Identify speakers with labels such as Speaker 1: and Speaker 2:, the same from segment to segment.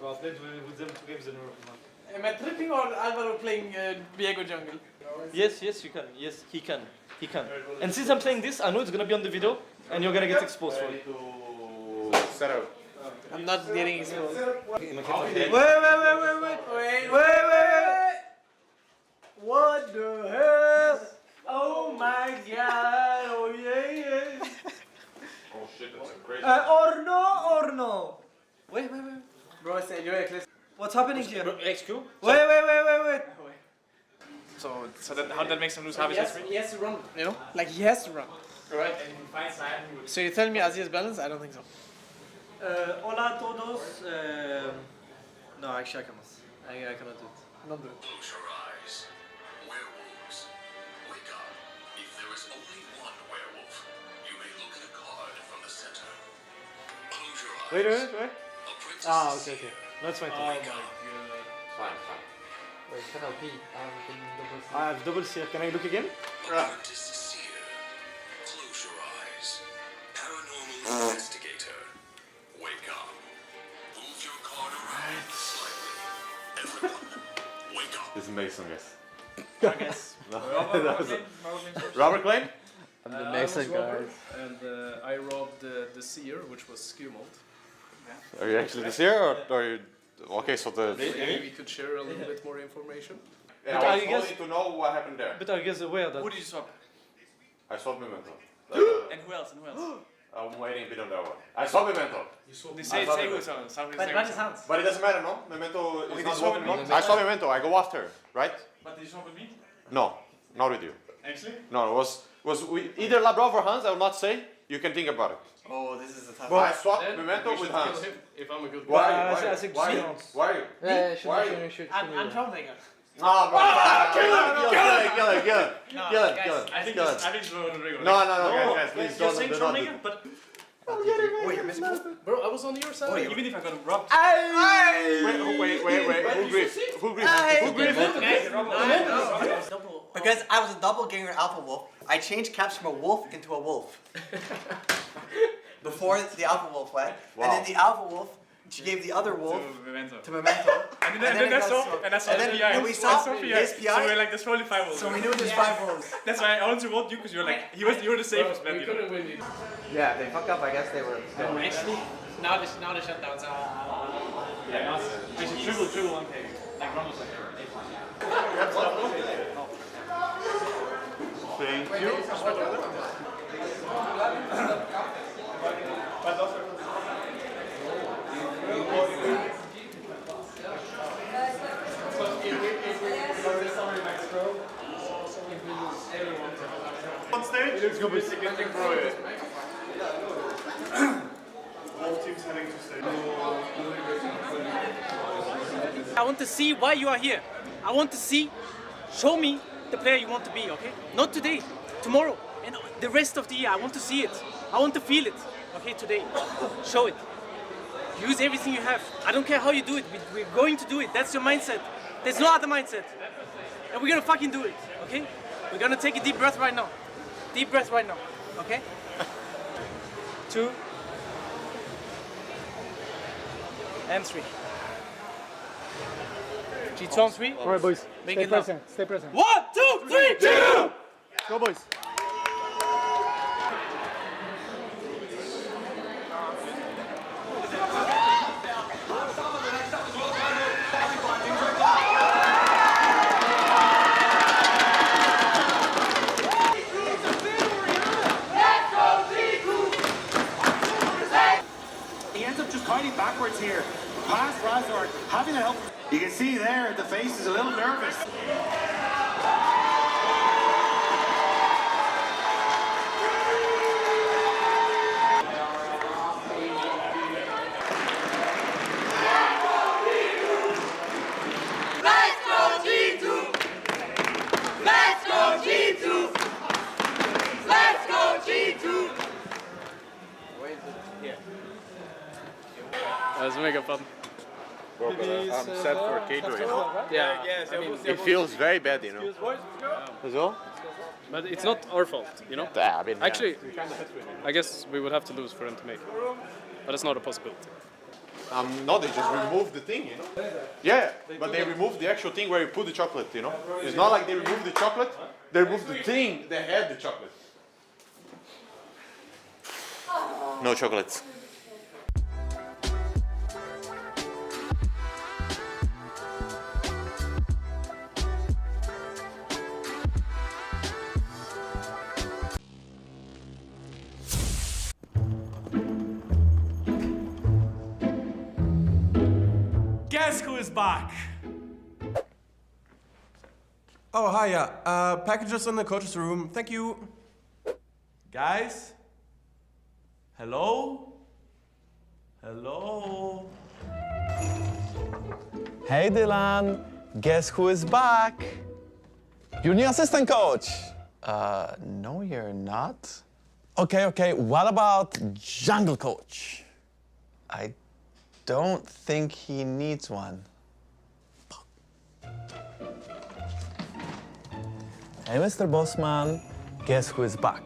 Speaker 1: I played with them 2 games in a row.
Speaker 2: Am I tripping or Alvaro playing Diego jungle?
Speaker 1: Yes, you can. Yes, he can. And since I'm saying this, I know it's gonna be on the video, and you're gonna get exposed for it.
Speaker 3: Set out.
Speaker 2: I'm not getting exposed.
Speaker 1: Wait.
Speaker 2: What the hell? Oh my god, oh yeah.
Speaker 3: Oh shit, that's a crazy.
Speaker 4: Or no. Wait.
Speaker 2: Bro, I said you're a
Speaker 4: What's happening here?
Speaker 1: HQ?
Speaker 4: Wait.
Speaker 5: So that, how that makes him lose half his HP?
Speaker 2: He has to run, you know? Like he has to run.
Speaker 5: Alright, and he finds land.
Speaker 2: So you're telling me Azir is balanced? I don't think so.
Speaker 4: Hola a todos. No, actually I cannot. I cannot do it.
Speaker 2: Not do it.
Speaker 6: Close your eyes. Werewolves. Wake up. If there is only one werewolf, you may look at a card from the center. Close your eyes.
Speaker 1: Wait.
Speaker 6: A princess
Speaker 1: Ah,
Speaker 6: is
Speaker 1: okay.
Speaker 6: here.
Speaker 1: No, it's fine.
Speaker 6: Wake up.
Speaker 3: Fine.
Speaker 4: Wait, can I be?
Speaker 1: I have double C. Can I look again?
Speaker 6: A princess is here. Close your eyes. Paranormal investigator. Wake up. Move your card around slightly. Everyone, wake up.
Speaker 3: This is Mason, guys.
Speaker 5: I guess.
Speaker 3: Robert Klein?
Speaker 4: I'm the Mason guys.
Speaker 5: And I robbed the seer, which was Skyyart.
Speaker 3: Are you actually this here, or are you... Okay, so the...
Speaker 5: Maybe we could share a little bit more information.
Speaker 3: Yeah,
Speaker 1: But
Speaker 3: I
Speaker 1: I
Speaker 3: was
Speaker 1: guess-
Speaker 3: only to know what happened there.
Speaker 1: But I guess aware that.
Speaker 5: Who did you swap?
Speaker 3: I saw Memento.
Speaker 5: And who else?
Speaker 3: I'm waiting a bit on that one. I saw Memento.
Speaker 5: They say who's on.
Speaker 4: But his hands.
Speaker 3: But it doesn't matter, no? Memento is
Speaker 5: Okay,
Speaker 3: not
Speaker 5: you saw
Speaker 3: walking
Speaker 5: me?
Speaker 3: on. I saw Memento, I go after, right?
Speaker 5: But did you swap with me?
Speaker 3: No, not with you.
Speaker 5: Actually?
Speaker 3: No, it was either Labrov or Hans, I will not say. You can think about it.
Speaker 4: Oh, this is a tough
Speaker 3: I swapped
Speaker 5: Then
Speaker 3: Memento
Speaker 5: we
Speaker 3: with
Speaker 5: should
Speaker 3: Hans.
Speaker 5: kill him if I'm a good
Speaker 3: Why
Speaker 5: guy.
Speaker 3: are you?
Speaker 1: I think
Speaker 3: Why are you?
Speaker 1: Hans.
Speaker 3: Why are you?
Speaker 4: Yeah,
Speaker 3: Why are you?
Speaker 2: I'm troublemaker.
Speaker 3: No, bro. Kill him! Kill him!
Speaker 5: I think it's on the regular.
Speaker 3: No, guys, please
Speaker 1: You're
Speaker 3: don't
Speaker 1: saying
Speaker 3: do it.
Speaker 1: troublemaker, but
Speaker 4: Wait, you're missing both?
Speaker 5: Bro, I was on your side.
Speaker 4: Even
Speaker 5: if I got robbed.
Speaker 3: Wait. Who griefed?
Speaker 4: Because I was a doppelganger alpha wolf, I changed caps from a wolf into a wolf. Before the alpha wolf went, and then the alpha wolf, she gave the other wolf to Memento.
Speaker 5: And then I saw his PI.
Speaker 4: And we saw his
Speaker 5: So
Speaker 4: PI,
Speaker 5: we're like, there's probably 5 wolves.
Speaker 4: so we knew there's 5 wolves.
Speaker 5: That's why I wanted to vote you because you're like, you were the safest man. You know?
Speaker 4: Yeah, they fucked up, I guess they were.
Speaker 2: Actually, now the shutdowns are.
Speaker 1: yeah, I should triple 1K. Like Ramos like
Speaker 3: Thank you. On stage, it's going to be significant for you. Both teams heading to stage.
Speaker 2: I want to see why you are here. I want to see, show me the player you want to be, okay? Not today, tomorrow, and the rest of the year. I want to see it. I want to feel it, okay, today. Show it. Use everything you have. I don't care how you do it. We're going to do it. That's your mindset. There's no other mindset. And we're gonna fucking do it, okay? We're gonna take a deep breath right now. Deep breath right now, okay? 2 and 3. G2 on 3.
Speaker 1: Alright, boys.
Speaker 2: Make it now.
Speaker 1: Stay present.
Speaker 2: 1, 2, 3, 2!
Speaker 1: Go, boys.
Speaker 7: He ends up just fighting backwards here. Past Razor, having to help. You can see there, the face is a little nervous.
Speaker 5: Let's make it fun.
Speaker 3: I'm set for Caedrel.
Speaker 5: Yeah,
Speaker 3: It feels very bad, you know. As well?
Speaker 5: but it's not our fault, you know?
Speaker 3: Yeah, I mean,
Speaker 5: Actually, I guess we would have to lose for him to make it. But it's not a possibility.
Speaker 3: No, they just removed the thing, you know? Yeah, but they removed the actual thing where you put the chocolate, you know? It's not like they removed the chocolate, they removed the thing that had the chocolate. No chocolates.
Speaker 8: Guess who is back?
Speaker 9: Oh, hi, yeah. Packages in the coach's room. Thank you.
Speaker 8: Guys? Hello? Hello?
Speaker 10: Hey Dylan, guess who is back? Your new assistant coach. No you're not. Okay, what about jungle coach? I don't think he needs one. Hey Mr. Bossman, guess who is back?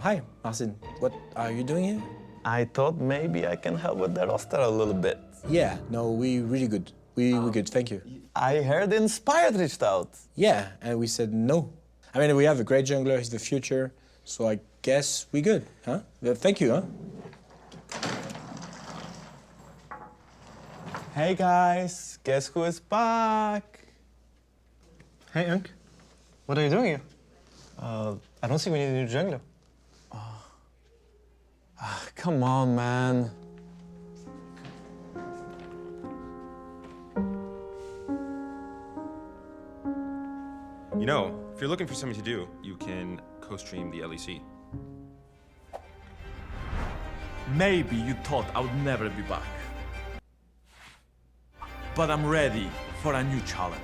Speaker 11: Hi, Marcin. What are you doing here?
Speaker 10: I thought maybe I can help with the roster a little bit.
Speaker 11: Yeah, no, we really good. We're good, thank you.
Speaker 10: I heard Inspired reached out.
Speaker 11: Yeah, and we said no. I mean, we have a great jungler, he's the future, so I guess we good, huh? Thank you, huh?
Speaker 10: Hey guys, guess who is back?
Speaker 12: Hey, Unk. What are you doing here? I don't think we need a new jungler.
Speaker 10: Come on, man.
Speaker 13: You know, if you're looking for something to do, you can co-stream the LEC.
Speaker 8: Maybe you thought I would never be back. But I'm ready for a new challenge.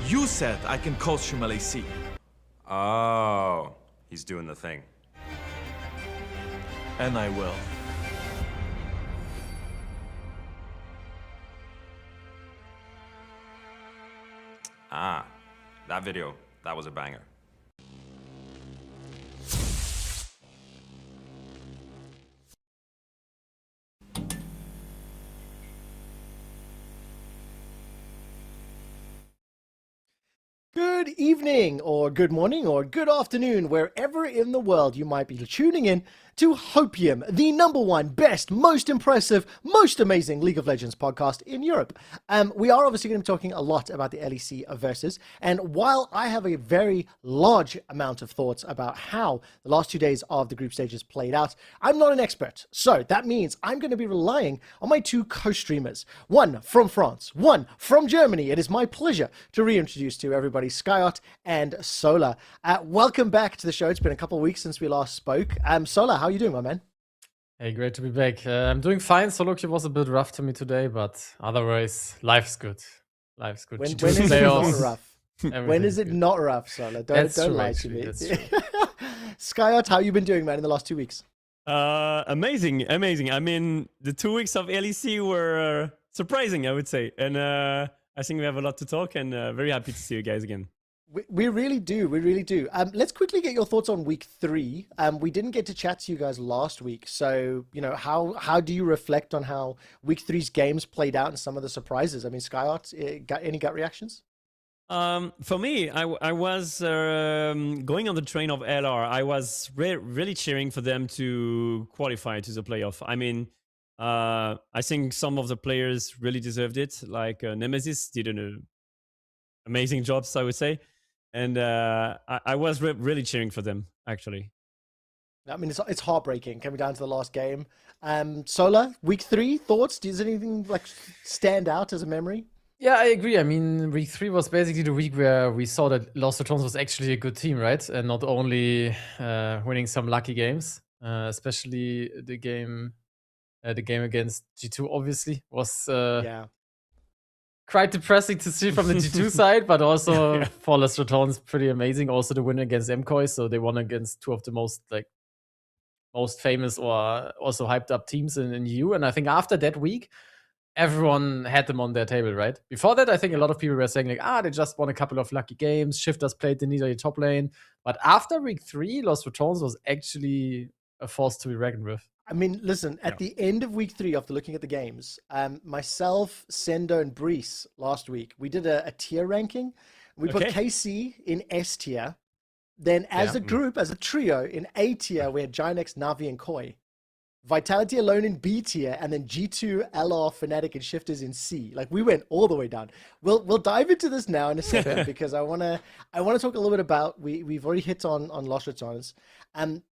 Speaker 8: You said I can co-stream LEC.
Speaker 13: Oh, he's doing the thing.
Speaker 8: And I will.
Speaker 13: Ah, that video, that was a banger.
Speaker 14: Good evening, or good morning, or good afternoon, wherever in the world you might be tuning in to HopEUm, the #1 best, most impressive, most amazing League of Legends podcast in Europe. We are obviously going to be talking a lot about the LEC Versus, and while I have a very large amount of thoughts about how the last 2 days of the group stages played out, I'm not an expert. So that means I'm going to be relying on my two co-streamers, one from France, one from Germany. It is my pleasure to reintroduce to everybody Skyyart and Sola. Welcome back to the show. It's been a couple of weeks since we last spoke. Sola, how are you doing, my man?
Speaker 15: Hey, great to be back. I'm doing fine. Solo queue was a bit rough to me today, but otherwise, life's good. Life's good.
Speaker 14: When is it not rough? When is it
Speaker 15: good.
Speaker 14: not rough, Sola? Don't lie to me. Skyyart, how you been doing, man, in the last 2 weeks?
Speaker 16: Amazing. I mean, the 2 weeks of LEC were surprising, I would say. And I think we have a lot to talk, and very happy to see you guys again.
Speaker 14: We really do. We really do. Let's quickly get your thoughts on week 3. We didn't get to chat to you guys last week. So, you know, how do you reflect on how week 3's games played out and some of the surprises? I mean, Skyyart, got any gut reactions?
Speaker 16: For me, I was going on the train of LR. I was really cheering for them to qualify to the playoff. I mean, I think some of the players really deserved it. Like Nemesis did an amazing job, I would say. And I was really cheering for them, actually.
Speaker 14: I mean, it's heartbreaking coming down to the last game. Sola, week 3, thoughts? Does anything like stand out as a memory?
Speaker 15: Yeah, I agree. I mean, week 3 was basically the week where we saw that Ratones was actually a good team, right? And not only winning some lucky games, especially the game against G2, obviously, was quite depressing to see from the G2 side, but also for Ratones, pretty amazing. Also the win against MKOI, so they won against two of the most famous or also hyped up teams in EU. And I think after that week, everyone had them on their table, right? Before that, I think a lot of people were saying like, they just won a couple of lucky games. Shifters played the Nidalee top lane. But after week 3, Ratones was actually a force to be reckoned with.
Speaker 14: I mean, listen, at the end of week 3, after looking at the games, myself, Sendo, and Brees last week, we did a tier ranking. We put KC in S tier. Then as a group, as a trio, in A tier, we had Ginex, Navi, and Koi. Vitality alone in B tier, and then G2, LR, Fnatic, and Shifters in C. Like, we went all the way down. We'll dive into this now in a second because I wanna talk a little bit about we've already hit on Los Ratones.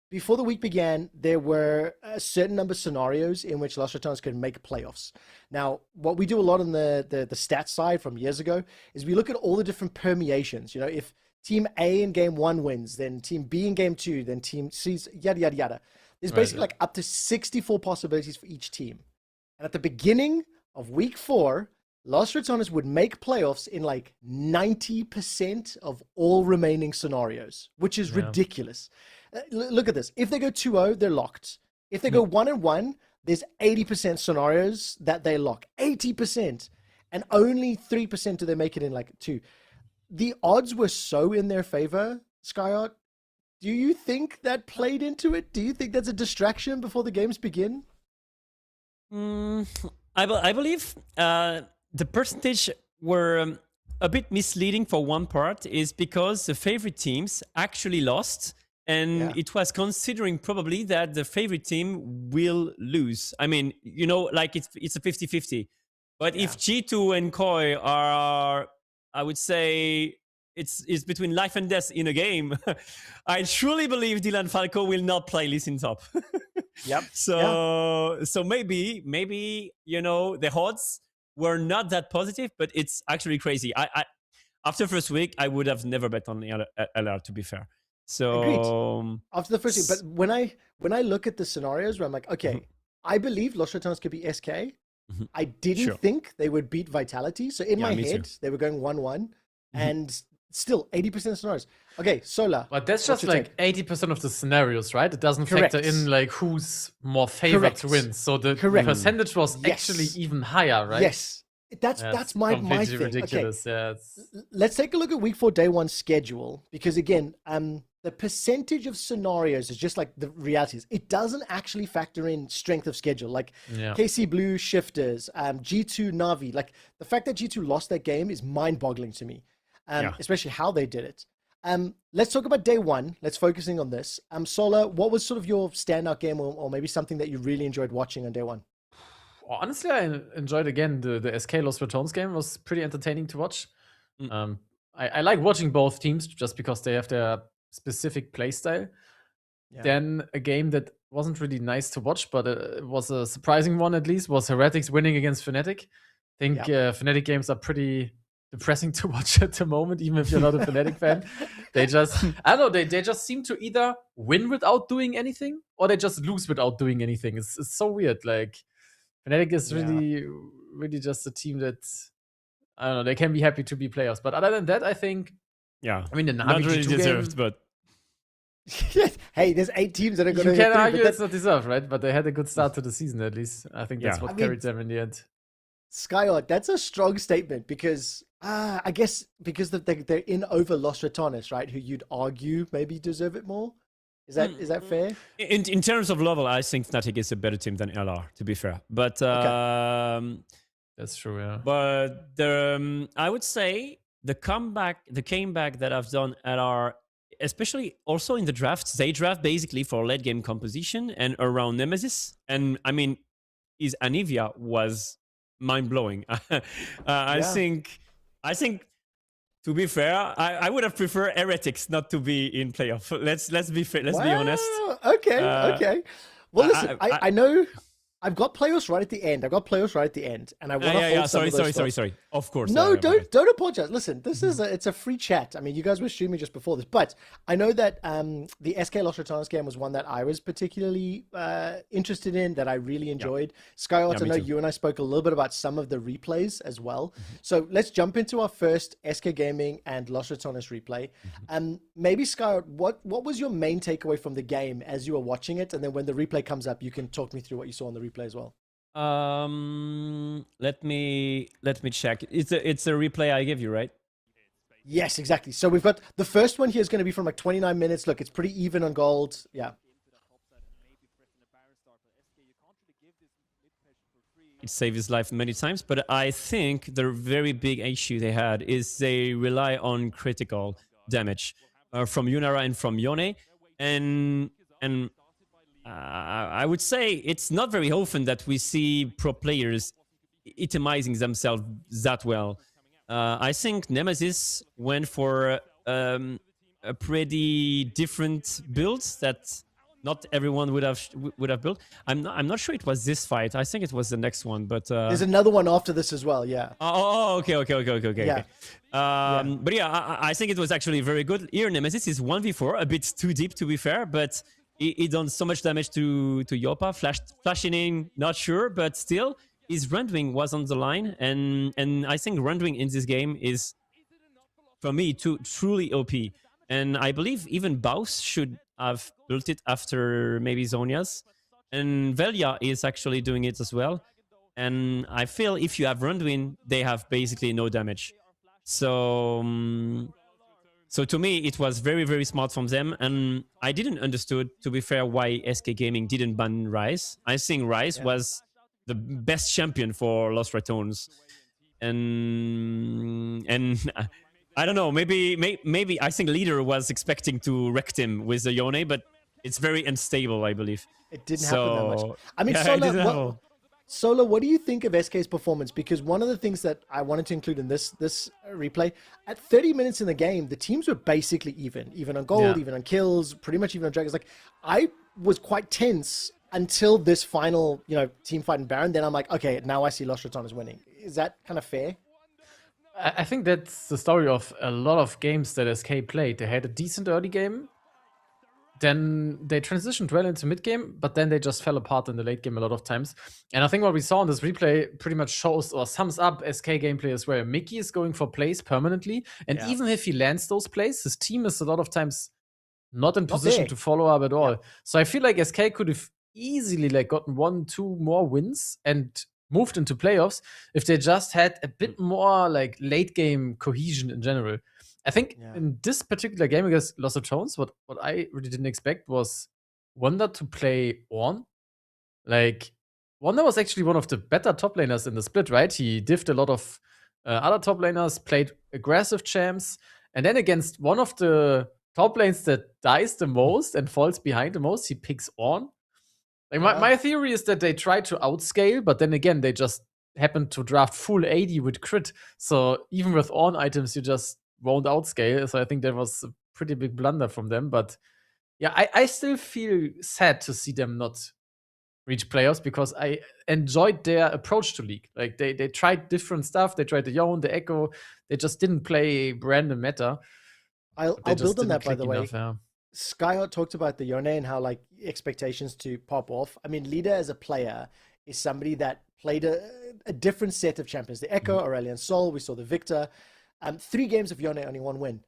Speaker 14: Before the week began, there were a certain number of scenarios in which Los Ratones could make playoffs. Now, what we do a lot on the stats side from years ago is we look at all the different permeations. You know, if Team A in game 1 wins, then Team B in game 2, then Team C's yada yada yada. There's basically like up to 64 possibilities for each team. And at the beginning of week 4, Los Ratones would make playoffs in like 90% of all remaining scenarios, which is ridiculous. Look at this. If they go 2-0, they're locked. If they go 1-1, there's 80% scenarios that they lock. 80%. And only 3% do they make it in like 2. The odds were so in their favor, Skyyart. Do you think that played into it? Do you think that's a distraction before the games begin?
Speaker 16: I believe the percentage were a bit misleading for one part is because the favorite teams actually lost. And it was considering probably that the favorite team will lose. I mean, you know, like it's a 50-50. But if G2 and Koi are, I would say, it's between life and death in a game, I truly believe Dylan Falco will not play Listen Top. So maybe, you know, the odds were not that positive, but it's actually crazy. I after first week, I would have never bet on LR, to be fair. So
Speaker 14: agreed. After the first week, but when I look at the scenarios where I'm like, okay, I believe Los Ratones could be SK. I didn't think they would beat Vitality. So in my head, they were going 1-1 and still 80% scenarios. Okay, Sola.
Speaker 15: But that's just like 80% of the scenarios, right? It doesn't factor in like who's more favored to win. So the percentage was actually even higher, right?
Speaker 14: Yes. That's my thing.
Speaker 15: Ridiculous.
Speaker 14: Okay. Let's take a look at week 4 day 1 schedule, because again, the percentage of scenarios is just like the realities. It doesn't actually factor in strength of schedule. Like KC Blue, Shifters, G2 Navi. Like the fact that G2 lost that game is mind-boggling to me, especially how they did it. Let's talk about day 1. Let's focusing on this. Sola, what was sort of your standout game, or maybe something that you really enjoyed watching on day 1?
Speaker 15: Honestly, I enjoyed again the SK Los Ratones game. Was pretty entertaining to watch. I like watching both teams just because they have their specific playstyle. Then a game that wasn't really nice to watch, but it was a surprising one at least, was Heretics winning against Fnatic. I think Fnatic games are pretty depressing to watch at the moment, even if you're not a Fnatic fan. They just, I don't know, they just seem to either win without doing anything, or they just lose without doing anything. It's so weird. Like, Fnatic is really just a team that, I don't know, they can be happy to be players. But other than that, I think, I mean, the Navi
Speaker 16: not really
Speaker 15: G2
Speaker 16: deserved,
Speaker 15: game,
Speaker 16: but
Speaker 14: hey, there's 8 teams that are going to.
Speaker 15: You can argue it's not deserved, right? But they had a good start to the season, at least. I think that's what carried them in the end.
Speaker 14: Skyyart, that's a strong statement, because I guess because they're in over Los Ratones, right? Who you'd argue maybe deserve it more. Is that fair?
Speaker 16: In terms of level, I think Fnatic is a better team than LR, to be fair. But
Speaker 15: that's true, yeah.
Speaker 16: But I would say the comeback that I've done LR, especially also in the drafts, they draft basically for late game composition and around Nemesis. And I mean, his Anivia was mind blowing. I think. To be fair, I would have preferred Heretics not to be in playoff. Let's be fair. Let's be honest.
Speaker 14: Okay. Well, listen, I know I've got playoffs right at the end. And I want to hold some of those
Speaker 16: Sorry. Of course.
Speaker 14: No, don't apologize. Listen, this is it's a free chat. I mean, you guys were streaming just before this, but I know that the SK Los Ratones game was one that I was particularly interested in, that I really enjoyed. Skyyart, I know you and I spoke a little bit about some of the replays as well. So let's jump into our first SK Gaming and Los Ratones replay. Maybe Skyyart, what was your main takeaway from the game as you were watching it? And then when the replay comes up, you can talk me through what you saw on the replay as well.
Speaker 16: Let me check. It's a replay I gave you, right?
Speaker 14: Yes, exactly. So we've got the first one here is going to be from like 29 minutes. Look, it's pretty even on gold. Yeah.
Speaker 16: it saved his life many times. But I think the very big issue they had is they rely on critical damage from Yunara and from Yone, and I would say it's not very often that we see pro players itemizing themselves that well. I think Nemesis went for a pretty different build that not everyone would have built. I'm not sure it was this fight. I think it was the next one, but
Speaker 14: there's another one after this as well. Yeah.
Speaker 16: Okay.
Speaker 14: Yeah.
Speaker 16: Okay. But yeah, I think it was actually very good. Here, Nemesis is 1v4, a bit too deep to be fair, but he done so much damage to Yopa. Flashing in, not sure, but still, his rendering was on the line, and I think rendering in this game is, for me, truly OP. And I believe even Baus should have built it after maybe Zonia's. And Velia is actually doing it as well. And I feel if you have Runduin, they have basically no damage. So to me, it was very, very smart from them. And I didn't understood, to be fair, why SK Gaming didn't ban Ryze. I think Ryze was the best champion for Lost Ratones. And I don't know, maybe I think Leader was expecting to wreck him with the Yone, but it's very unstable, I believe.
Speaker 14: It didn't happen that much. I mean,
Speaker 16: yeah,
Speaker 14: Sola, what do you think of SK's performance? Because one of the things that I wanted to include in this replay, at 30 minutes in the game, the teams were basically even on gold, even on kills, pretty much even on dragons. Like, I was quite tense until this final, team fight in Baron. Then I'm like, okay, now I see Lost Ratones winning. Is that kind of fair?
Speaker 15: I think that's the story of a lot of games that SK played. They had a decent early game, then they transitioned well into mid game, but then they just fell apart in the late game a lot of times. And I think what we saw in this replay pretty much shows or sums up SK gameplay as well. Mickey is going for plays permanently, and even if he lands those plays, his team is a lot of times not in position to follow up at all. So I feel like SK could have easily gotten 1-2 more wins and moved into playoffs if they just had a bit more late game cohesion in general. I think in this particular game against Lost Ratones, what I really didn't expect was Wonder to play Ornn. Wonder was actually one of the better top laners in the split, right? He diffed a lot of other top laners, played aggressive champs, and then against one of the top lanes that dies the most and falls behind the most, he picks Ornn. My theory is that they try to outscale, but then again, they just happen to draft full 80 with crit. So even with Ornn items, you just won't outscale. So I think that was a pretty big blunder from them. But yeah, I still feel sad to see them not reach playoffs because I enjoyed their approach to League. They tried different stuff. They tried the Yone, the Echo. They just didn't play random meta.
Speaker 14: I'll build on that, by the way. Skyyart talked about the Yone and how expectations to pop off. I mean, Leader as a player is somebody that played a different set of champions. The Echo, Aurelion Sol, we saw the Victor. 3 games of Yone, only 1 win.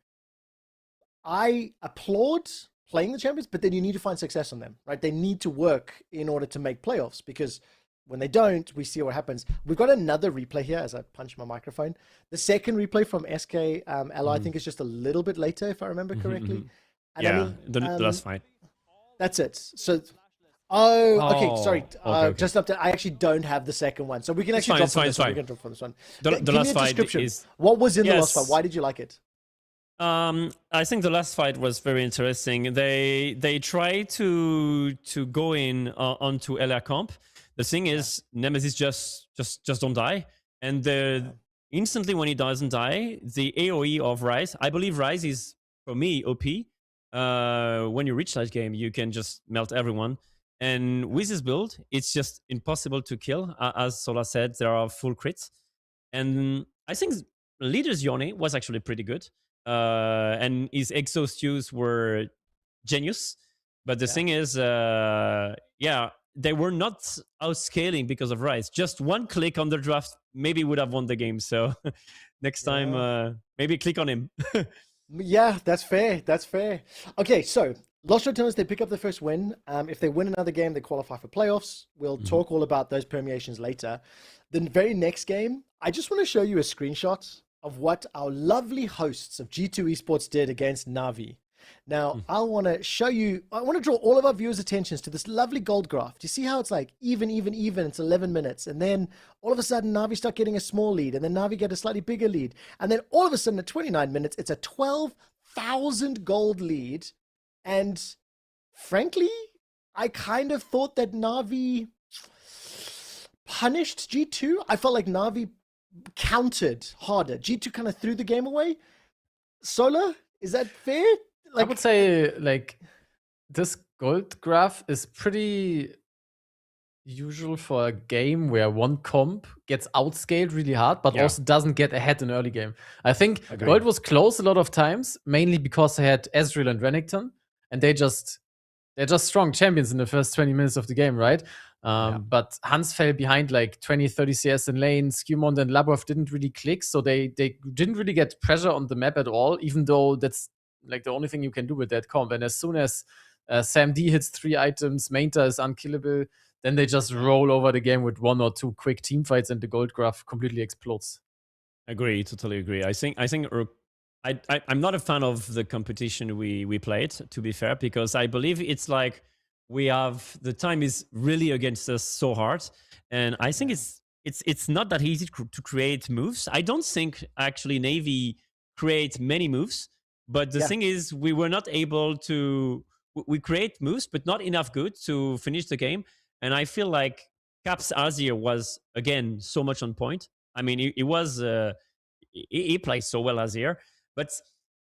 Speaker 14: I applaud playing the champions, but then you need to find success on them, right? They need to work in order to make playoffs because when they don't, we see what happens. We've got another replay here as I punch my microphone. The second replay from SK Ally, I think, is just a little bit later, if I remember correctly. And
Speaker 16: yeah, the last fight.
Speaker 14: That's it. So, okay, sorry.
Speaker 16: Okay.
Speaker 14: Just up to, I actually don't have the second one, so we can actually drop from this one. We can drop from this one.
Speaker 16: The last fight is.
Speaker 14: What was in the last fight? Why did you like it?
Speaker 16: I think the last fight was very interesting. They try to go in onto LR comp. The thing is, Nemesis just don't die, and instantly when he doesn't die, the AOE of Ryze. I believe Ryze is, for me, OP. When you reach that game, you can just melt everyone. And with this build, it's just impossible to kill. As Sola said, there are full crits. And I think Leader's Yone was actually pretty good. And his exhaust use were genius. But the thing is, they were not outscaling because of Ryze. Just one click on the draft maybe would have won the game. So next time, maybe click on him.
Speaker 14: Yeah, that's fair. That's fair. Okay, so Lost Ratones, they pick up the first win. If they win another game, they qualify for playoffs. We'll talk all about those permeations later. The very next game, I just want to show you a screenshot of what our lovely hosts of G2 Esports did against Na'Vi. Now, I want to show you, I want to draw all of our viewers' attentions to this lovely gold graph. Do you see how it's like even, it's 11 minutes. And then all of a sudden, Na'Vi start getting a small lead. And then Na'Vi get a slightly bigger lead. And then all of a sudden at 29 minutes, it's a 12,000 gold lead. And frankly, I kind of thought that Na'Vi punished G2. I felt like Na'Vi countered harder. G2 kind of threw the game away. Sola, is that fair?
Speaker 15: I would say like this gold graph is pretty usual for a game where one comp gets outscaled really hard, but also doesn't get ahead in early game. I think gold was close a lot of times, mainly because they had Ezreal and Renekton, and they're just strong champions in the first 20 minutes of the game, right? But Hans fell behind like 20, 30 CS in lane. Skymon and Labrov didn't really click, so they didn't really get pressure on the map at all, even though that's like the only thing you can do with that comp. And as soon as Sam D hits 3 items, Mainta is unkillable, then they just roll over the game with 1 or 2 quick team fights, and the gold graph completely explodes.
Speaker 16: Agree, totally agree. I think I'm not a fan of the competition we played, to be fair, because I believe it's like the time is really against us so hard, and I think it's not that easy to create moves. I don't think actually Navy create many moves, but the thing is we were not able to. We create moves, but not enough good to finish the game. And I feel like Caps Azir was again so much on point. I mean, he played so well Azir, but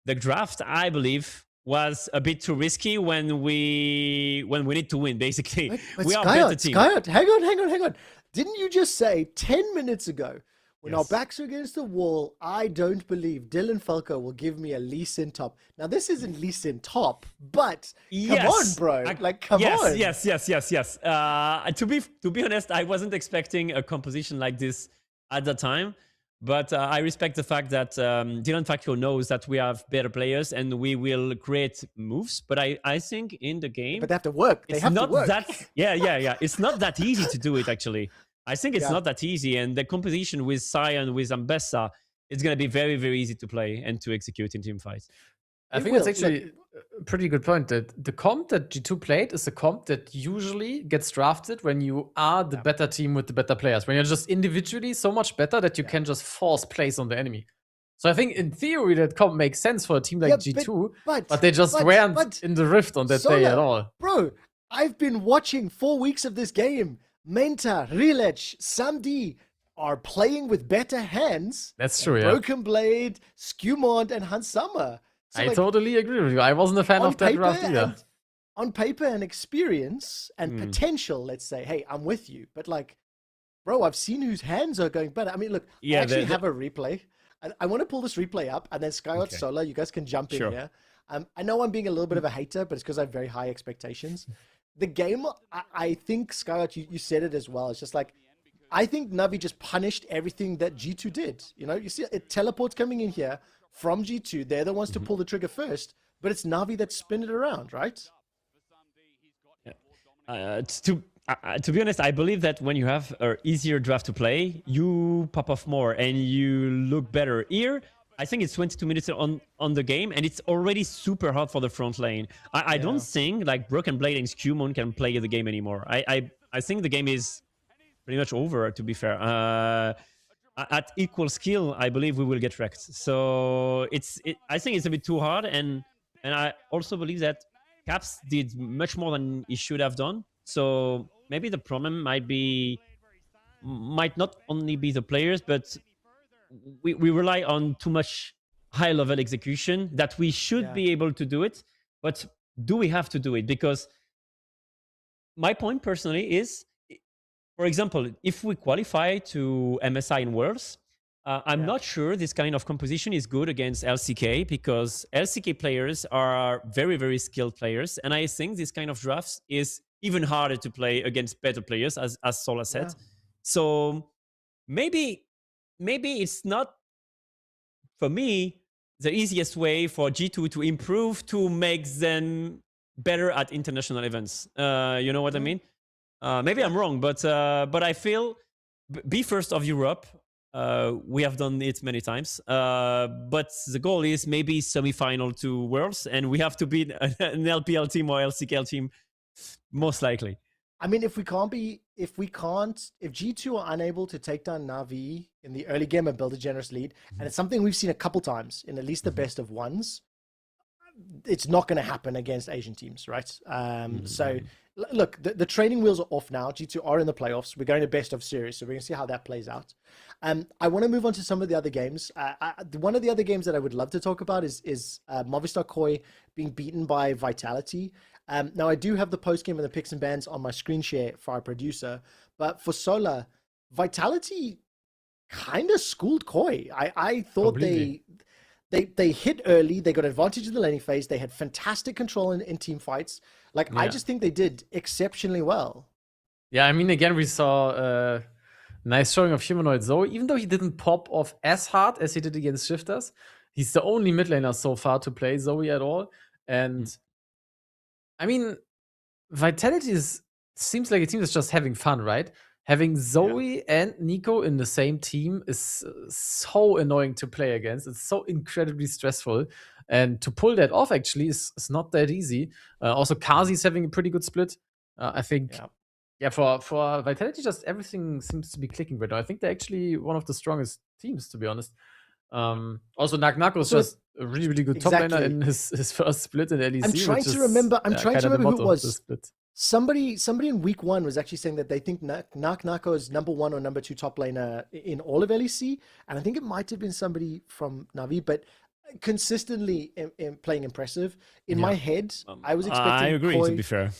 Speaker 16: the draft, I believe, was a bit too risky when we need to win. Basically, we are a better team.
Speaker 14: Skyyart, hang on. Didn't you just say 10 minutes ago, when our backs are against the wall, I don't believe Dylan Falco will give me a Lee Sin top? Now, this isn't Lee Sin top, but come on, bro. Come on.
Speaker 16: Yes. To be honest, I wasn't expecting a composition like this at the time. But I respect the fact that Dylan Falco knows that we have better players and we will create moves. But I think in the game...
Speaker 14: But they have to work. They have to work.
Speaker 16: It's not that easy to do it, actually. I think it's not that easy. And the composition with Sion, with Ambessa, it's going to be very, very easy to play and to execute in team fights.
Speaker 15: I think that's actually a pretty good point. That the comp that G2 played is a comp that usually gets drafted when you are the better team with the better players. When you're just individually so much better that you can just force plays on the enemy. So I think in theory that comp makes sense for a team like G2, but they just weren't in the rift on that day at all.
Speaker 14: Bro, I've been watching 4 weeks of this game. Menta, Rilech, Samdi are playing with better hands.
Speaker 15: That's true,
Speaker 14: Broken Blade, Skymon, and Hansama. So
Speaker 15: I totally agree with you. I wasn't a fan of that draft either.
Speaker 14: On paper and experience and potential, let's say, hey, I'm with you. But like, bro, I've seen whose hands are going better. I mean, look, I actually have a replay. I want to pull this replay up, and then Skyyart Sola, you guys can jump in here. I know I'm being a little bit of a hater, but it's because I have very high expectations. The game, I think, Skyyart, you said it as well. It's just like, I think Na'Vi just punished everything that G2 did. You know, you see it teleports coming in here from G2. They're the ones to pull the trigger first, but it's Na'Vi that spin it around, right?
Speaker 16: To be honest, I believe that when you have an easier draft to play, you pop off more and you look better. Here, I think it's 22 minutes on the game, and it's already super hard for the front lane. I don't think like Broken Blade and Skymon can play the game anymore. I think the game is pretty much over, to be fair. At equal skill, I believe we will get wrecked. So I think it's a bit too hard, and I also believe that Caps did much more than he should have done. So maybe the problem might not only be the players, but we rely on too much high-level execution that we should be able to do it. But do we have to do it? Because my point personally is, for example, if we qualify to MSI in Worlds, I'm not sure this kind of composition is good against LCK, because LCK players are very, very skilled players. And I think this kind of drafts is even harder to play against better players, as Sola said. So maybe it's not, for me, the easiest way for G2 to improve, to make them better at international events. You know what I mean? Maybe I'm wrong, but I feel be first of Europe, We have done it many times, but the goal is maybe semi-final to Worlds, and we have to beat an LPL team or LCKL team, most likely.
Speaker 14: I mean, if G2 are unable to take down Na'Vi in the early game and build a generous lead, and it's something we've seen a couple times in at least the best of ones, it's not going to happen against Asian teams, right? So, look, the training wheels are off now. G2 are in the playoffs. We're going to best of series, so we're going to see how that plays out. I want to move on to some of the other games. One of the other games that I would love to talk about is Movistar Koi being beaten by Vitality. Now, I do have the post-game and the picks and bans on my screen share for our producer, but for Sola, Vitality kind of schooled Koi. I thought they hit early. They got advantage in the laning phase. They had fantastic control in team fights. Like, I just think they did exceptionally well.
Speaker 15: Yeah, I mean, again, we saw a nice showing of Humanoid Zoe. Even though he didn't pop off as hard as he did against Shifters, he's the only mid laner so far to play Zoe at all. And I mean, Vitality seems like a team that's just having fun, right? Having Zoe and Nico in the same team is so annoying to play against. It's so incredibly stressful. And to pull that off, actually, is not that easy. Also, Kazi's having a pretty good split. I think, for Vitality, just everything seems to be clicking right now. I think they're actually one of the strongest teams, to be honest. Also, Nak was just a really, really good top laner in his first split in LEC.
Speaker 14: I'm trying to remember who it was. Somebody in week 1 was actually saying that they think Nako is number 1 or number 2 top laner in all of LEC, and I think it might have been somebody from Na'Vi, but consistently playing impressive. In my head, I was expecting
Speaker 16: I agree,
Speaker 14: Koi.
Speaker 16: to be fair.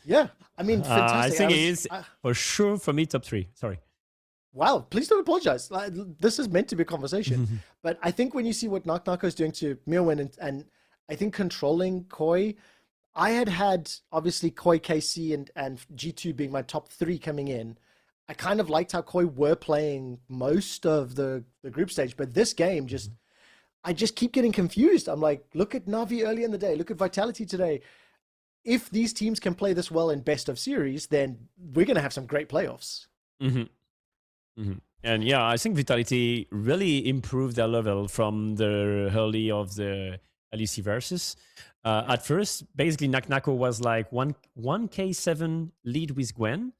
Speaker 14: Yeah, I mean, fantastic.
Speaker 16: I think it is for sure for me top 3. Sorry.
Speaker 14: Wow, please don't apologize. This is meant to be a conversation. But I think when you see what Nako is doing to Mirwin and I think controlling Koi, I had obviously Koi, KC, and G2 being my top 3 coming in. I kind of liked how Koi were playing most of the group stage, but this game I just keep getting confused. I'm like, look at Na'Vi early in the day, look at Vitality today. If these teams can play this well in best of series, then we're going to have some great playoffs.
Speaker 16: And yeah, I think Vitality really improved their level from the early of the LEC Versus. At first, basically, Nako was like 1k7 lead with Gwen,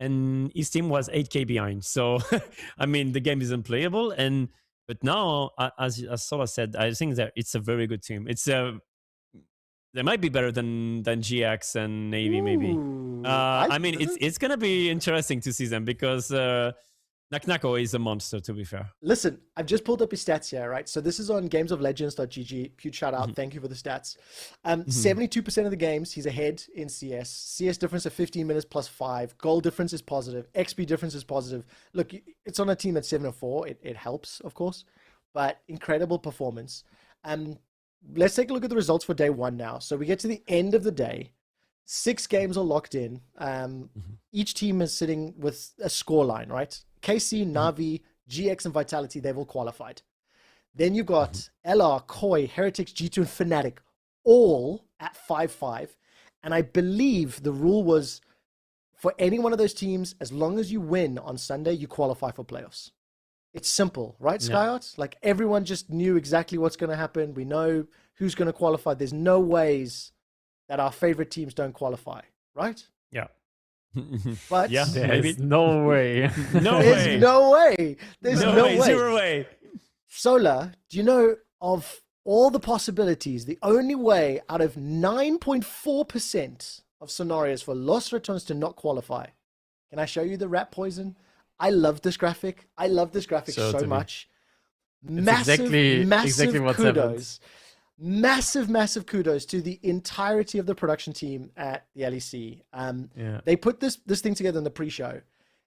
Speaker 16: and his team was 8k behind. So, I mean, the game is unplayable. But now, as Sola said, I think that it's a very good team. They might be better than GX and Navy, maybe. I mean, it's gonna be interesting to see them because Nako is a monster, to be fair.
Speaker 14: Listen, I've just pulled up his stats here, right? So this is on gamesoflegends.gg. Huge shout out. Thank you for the stats. 72% of the games, he's ahead in CS. CS difference of 15 minutes plus 5. Goal difference is positive. XP difference is positive. Look, it's on a team that's 7-4. It helps, of course. But incredible performance. Let's take a look at the results for day 1 now. So we get to the end of the day. 6 games are locked in. Each team is sitting with a score line, right? KC, Na'Vi, GX, and Vitality, they've all qualified. Then you've got LR, Koi, Heretics, G2, and Fnatic, all at 5-5. And I believe the rule was for any one of those teams, as long as you win on Sunday, you qualify for playoffs. It's simple, right, Skyyart? Like, everyone just knew exactly what's going to happen. We know who's going to qualify. There's no ways that our favorite teams don't qualify, right?
Speaker 16: Yeah.
Speaker 14: But
Speaker 15: there's no way.
Speaker 14: There's no way. There's no way.
Speaker 16: 0 way.
Speaker 14: Sola, do you know of all the possibilities, the only way out of 9.4% of scenarios for Los Ratones to not qualify? Can I show you the rat poison? I love this graphic. I love this graphic so much. Massive
Speaker 15: what's
Speaker 14: kudos. Massive kudos to the entirety of the production team at the LEC. They put this thing together in the pre-show,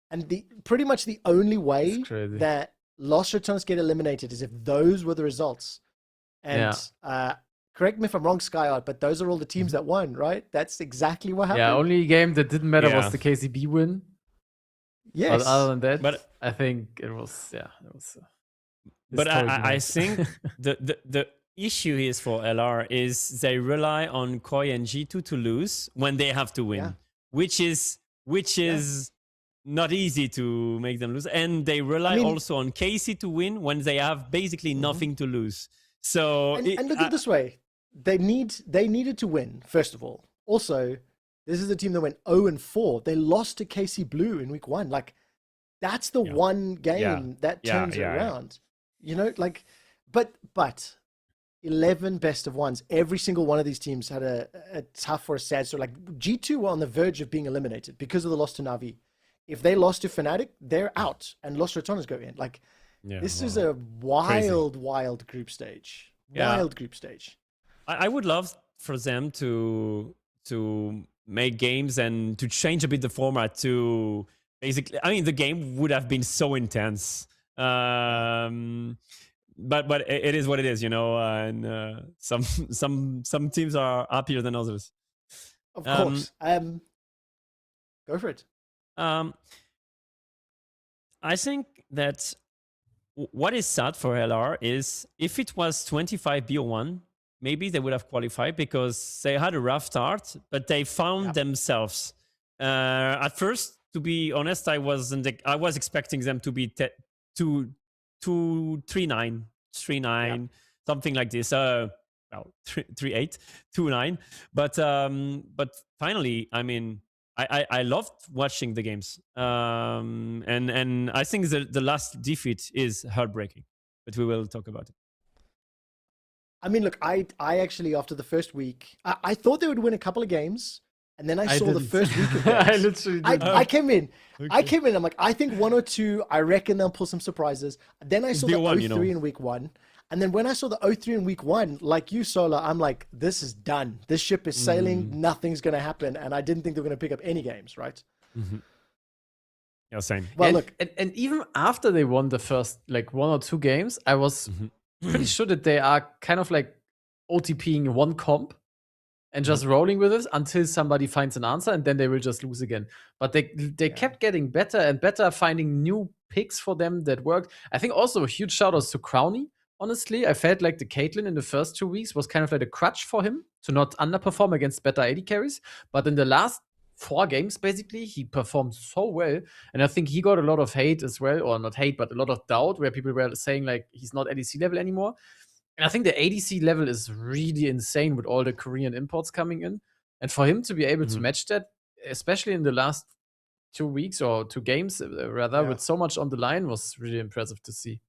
Speaker 14: and pretty much the only way that Los Ratones get eliminated is if those were the results. And correct me if I'm wrong, Skyyart, but those are all the teams that won, right? That's exactly what happened.
Speaker 15: Yeah, only game that didn't matter was the KCB win.
Speaker 14: Yes.
Speaker 15: But other than that, I think it was
Speaker 16: but I think the issue is for LR is they rely on Koi and G2 to lose when they have to win, which is not easy to make them lose, and they rely also on KC to win when they have basically nothing to lose. So
Speaker 14: and look at it this way: they needed to win first of all. Also, this is a team that went 0-4. They lost to KC Blue in week 1. Like, that's the one game that turns it around. You know, like, but 11 best of ones. Every single one of these teams had a tough or a sad story. Like, G2 were on the verge of being eliminated because of the loss to Na'Vi. If they lost to Fnatic, they're out, and Los Ratones go in. Like, this is a wild group stage. Wild group stage.
Speaker 16: I would love for them to make games and to change a bit the format to basically. I mean, the game would have been so intense. But it is what it is, you know. And some teams are happier than others.
Speaker 14: Of course. Go for it.
Speaker 16: I think that what is sad for LR is if it was 25 BO1, maybe they would have qualified because they had a rough start, but they found themselves. At first, to be honest, I was expecting them to be 3-9, something like this. Well, 3-8, 2-9. But finally, I mean, I loved watching the games. And I think the last defeat is heartbreaking, but we will talk about it.
Speaker 14: I mean, look, I actually, after the first week, I thought they would win a couple of games. And then I saw the first week of games.
Speaker 15: I literally did.
Speaker 14: I came in. Okay. I'm like, I think 1 or 2, I reckon they'll pull some surprises. Then I saw the 0-3 in week 1. And then when I saw the 0-3 in week 1, like you, Sola, I'm like, this is done. This ship is sailing. Nothing's going to happen. And I didn't think they were going to pick up any games, right?
Speaker 16: Yeah, same.
Speaker 14: Well, look.
Speaker 15: And even after they won the first, like, 1 or 2 games, I was pretty sure that they are kind of like OTPing one comp and just rolling with it until somebody finds an answer, and then they will just lose again. But they kept getting better and better, finding new picks for them that worked. I think also a huge shout outs to Crowny. Honestly, I felt like the Caitlyn in the first 2 weeks was kind of like a crutch for him to not underperform against better AD carries. But in the last 4 games, basically, he performed so well. And I think he got a lot of hate as well, or not hate, but a lot of doubt, where people were saying like he's not ADC level anymore. And I think the ADC level is really insane with all the Korean imports coming in. And for him to be able to match that, especially in the last 2 weeks or 2 games, rather, with so much on the line, was really impressive to see.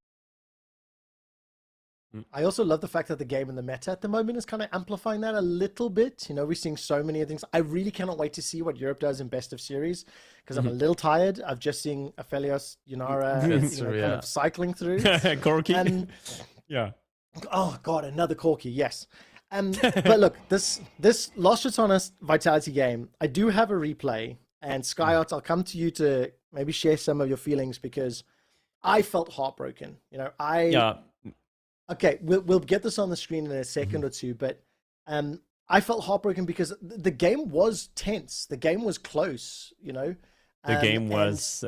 Speaker 14: I also love the fact that the game and the meta at the moment is kind of amplifying that a little bit. You know, we're seeing so many things. I really cannot wait to see what Europe does in best of series, because I'm a little tired of just seeing Aphelios, Yunara, kind of cycling through.
Speaker 16: Corki.
Speaker 14: And, oh god, another Corki, yes. But look, this Los Ratones Vitality game, I do have a replay, and Skyyart, I'll come to you to maybe share some of your feelings, because I felt heartbroken. You know, Okay, we'll get this on the screen in a second or two, but I felt heartbroken because the game was tense. The game was close, you know.
Speaker 16: The game was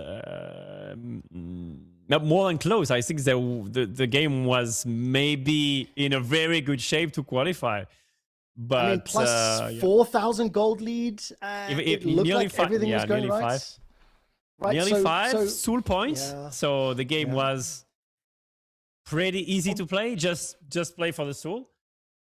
Speaker 16: more than close. I think the game was maybe in a very good shape to qualify. But
Speaker 14: I mean, plus 4,000 gold lead. It looked like everything was going right.
Speaker 16: Nearly 5 Soul points. Yeah. So the game was pretty easy to play. Just play for the Soul.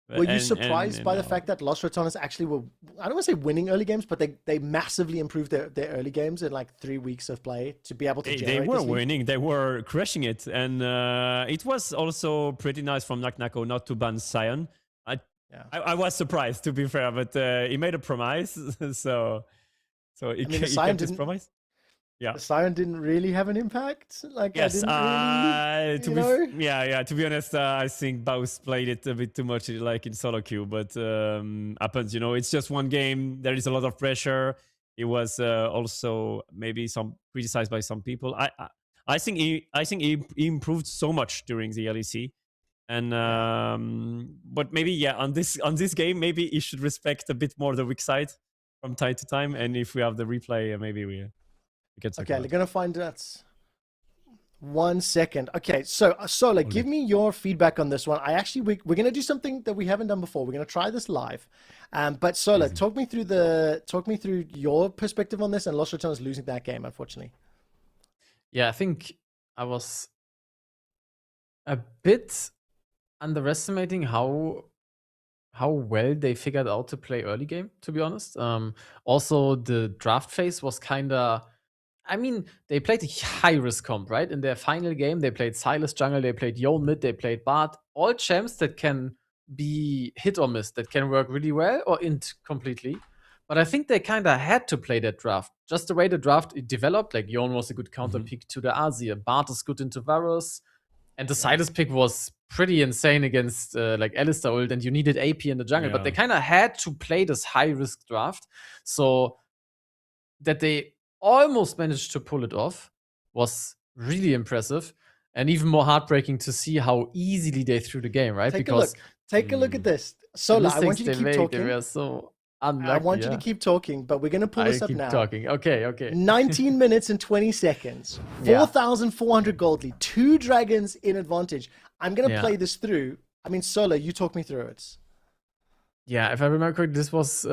Speaker 14: Were you surprised by the fact that Los Ratones actually were, I don't want to say winning early games, but they massively improved their early games in like 3 weeks of play to be able to generate
Speaker 16: They were
Speaker 14: this lead?
Speaker 16: winning. They were crushing it. And it was also pretty nice from Naknako not to ban Sion. I was surprised, to be fair, but he made a promise. so he kept his promise. Yeah,
Speaker 14: the Sion didn't really have an impact. Like,
Speaker 16: yes,
Speaker 14: I didn't really,
Speaker 16: to be honest, I think Baus played it a bit too much, like in solo queue. But happens, you know. It's just one game. There is a lot of pressure. It was also maybe some criticized by some people. I think he improved so much during the LEC, and but maybe on this game, maybe he should respect a bit more the weak side from time to time. And if we have the replay, maybe we.
Speaker 14: Okay, we're gonna find that. 1 second. Okay, so Sola, give me your feedback on this one. We're gonna do something that we haven't done before. We're gonna try this live. But Sola, talk me through your perspective on this, and Los Ratones losing that game, unfortunately.
Speaker 15: Yeah, I think I was a bit underestimating how well they figured out to play early game, to be honest. Also, the draft phase was kind of. I mean, they played a high risk comp, right? In their final game, they played Silas jungle, they played Yone mid, they played Bard. All champs that can be hit or miss, that can work really well or int completely. But I think they kind of had to play that draft. Just the way the draft developed, like Yone was a good counter pick to the Azir, Bard is good into Varus, and the Silas pick was pretty insane against like Alistar ult, and you needed AP in the jungle. But they kind of had to play this high risk draft. So that they almost managed to pull it off was really impressive, and even more heartbreaking to see how easily they threw the game, right?
Speaker 14: Take a look at this. Sola, I want you to keep talking.
Speaker 15: They were so unlucky,
Speaker 14: I want you to keep talking, but we're going to pull this up now.
Speaker 15: Talking. Okay.
Speaker 14: 19 minutes and 20 seconds. 4,400 gold lead. 2 dragons in advantage. I'm going to play this through. I mean, Sola, you talk me through it.
Speaker 15: Yeah, if I remember correctly, this was...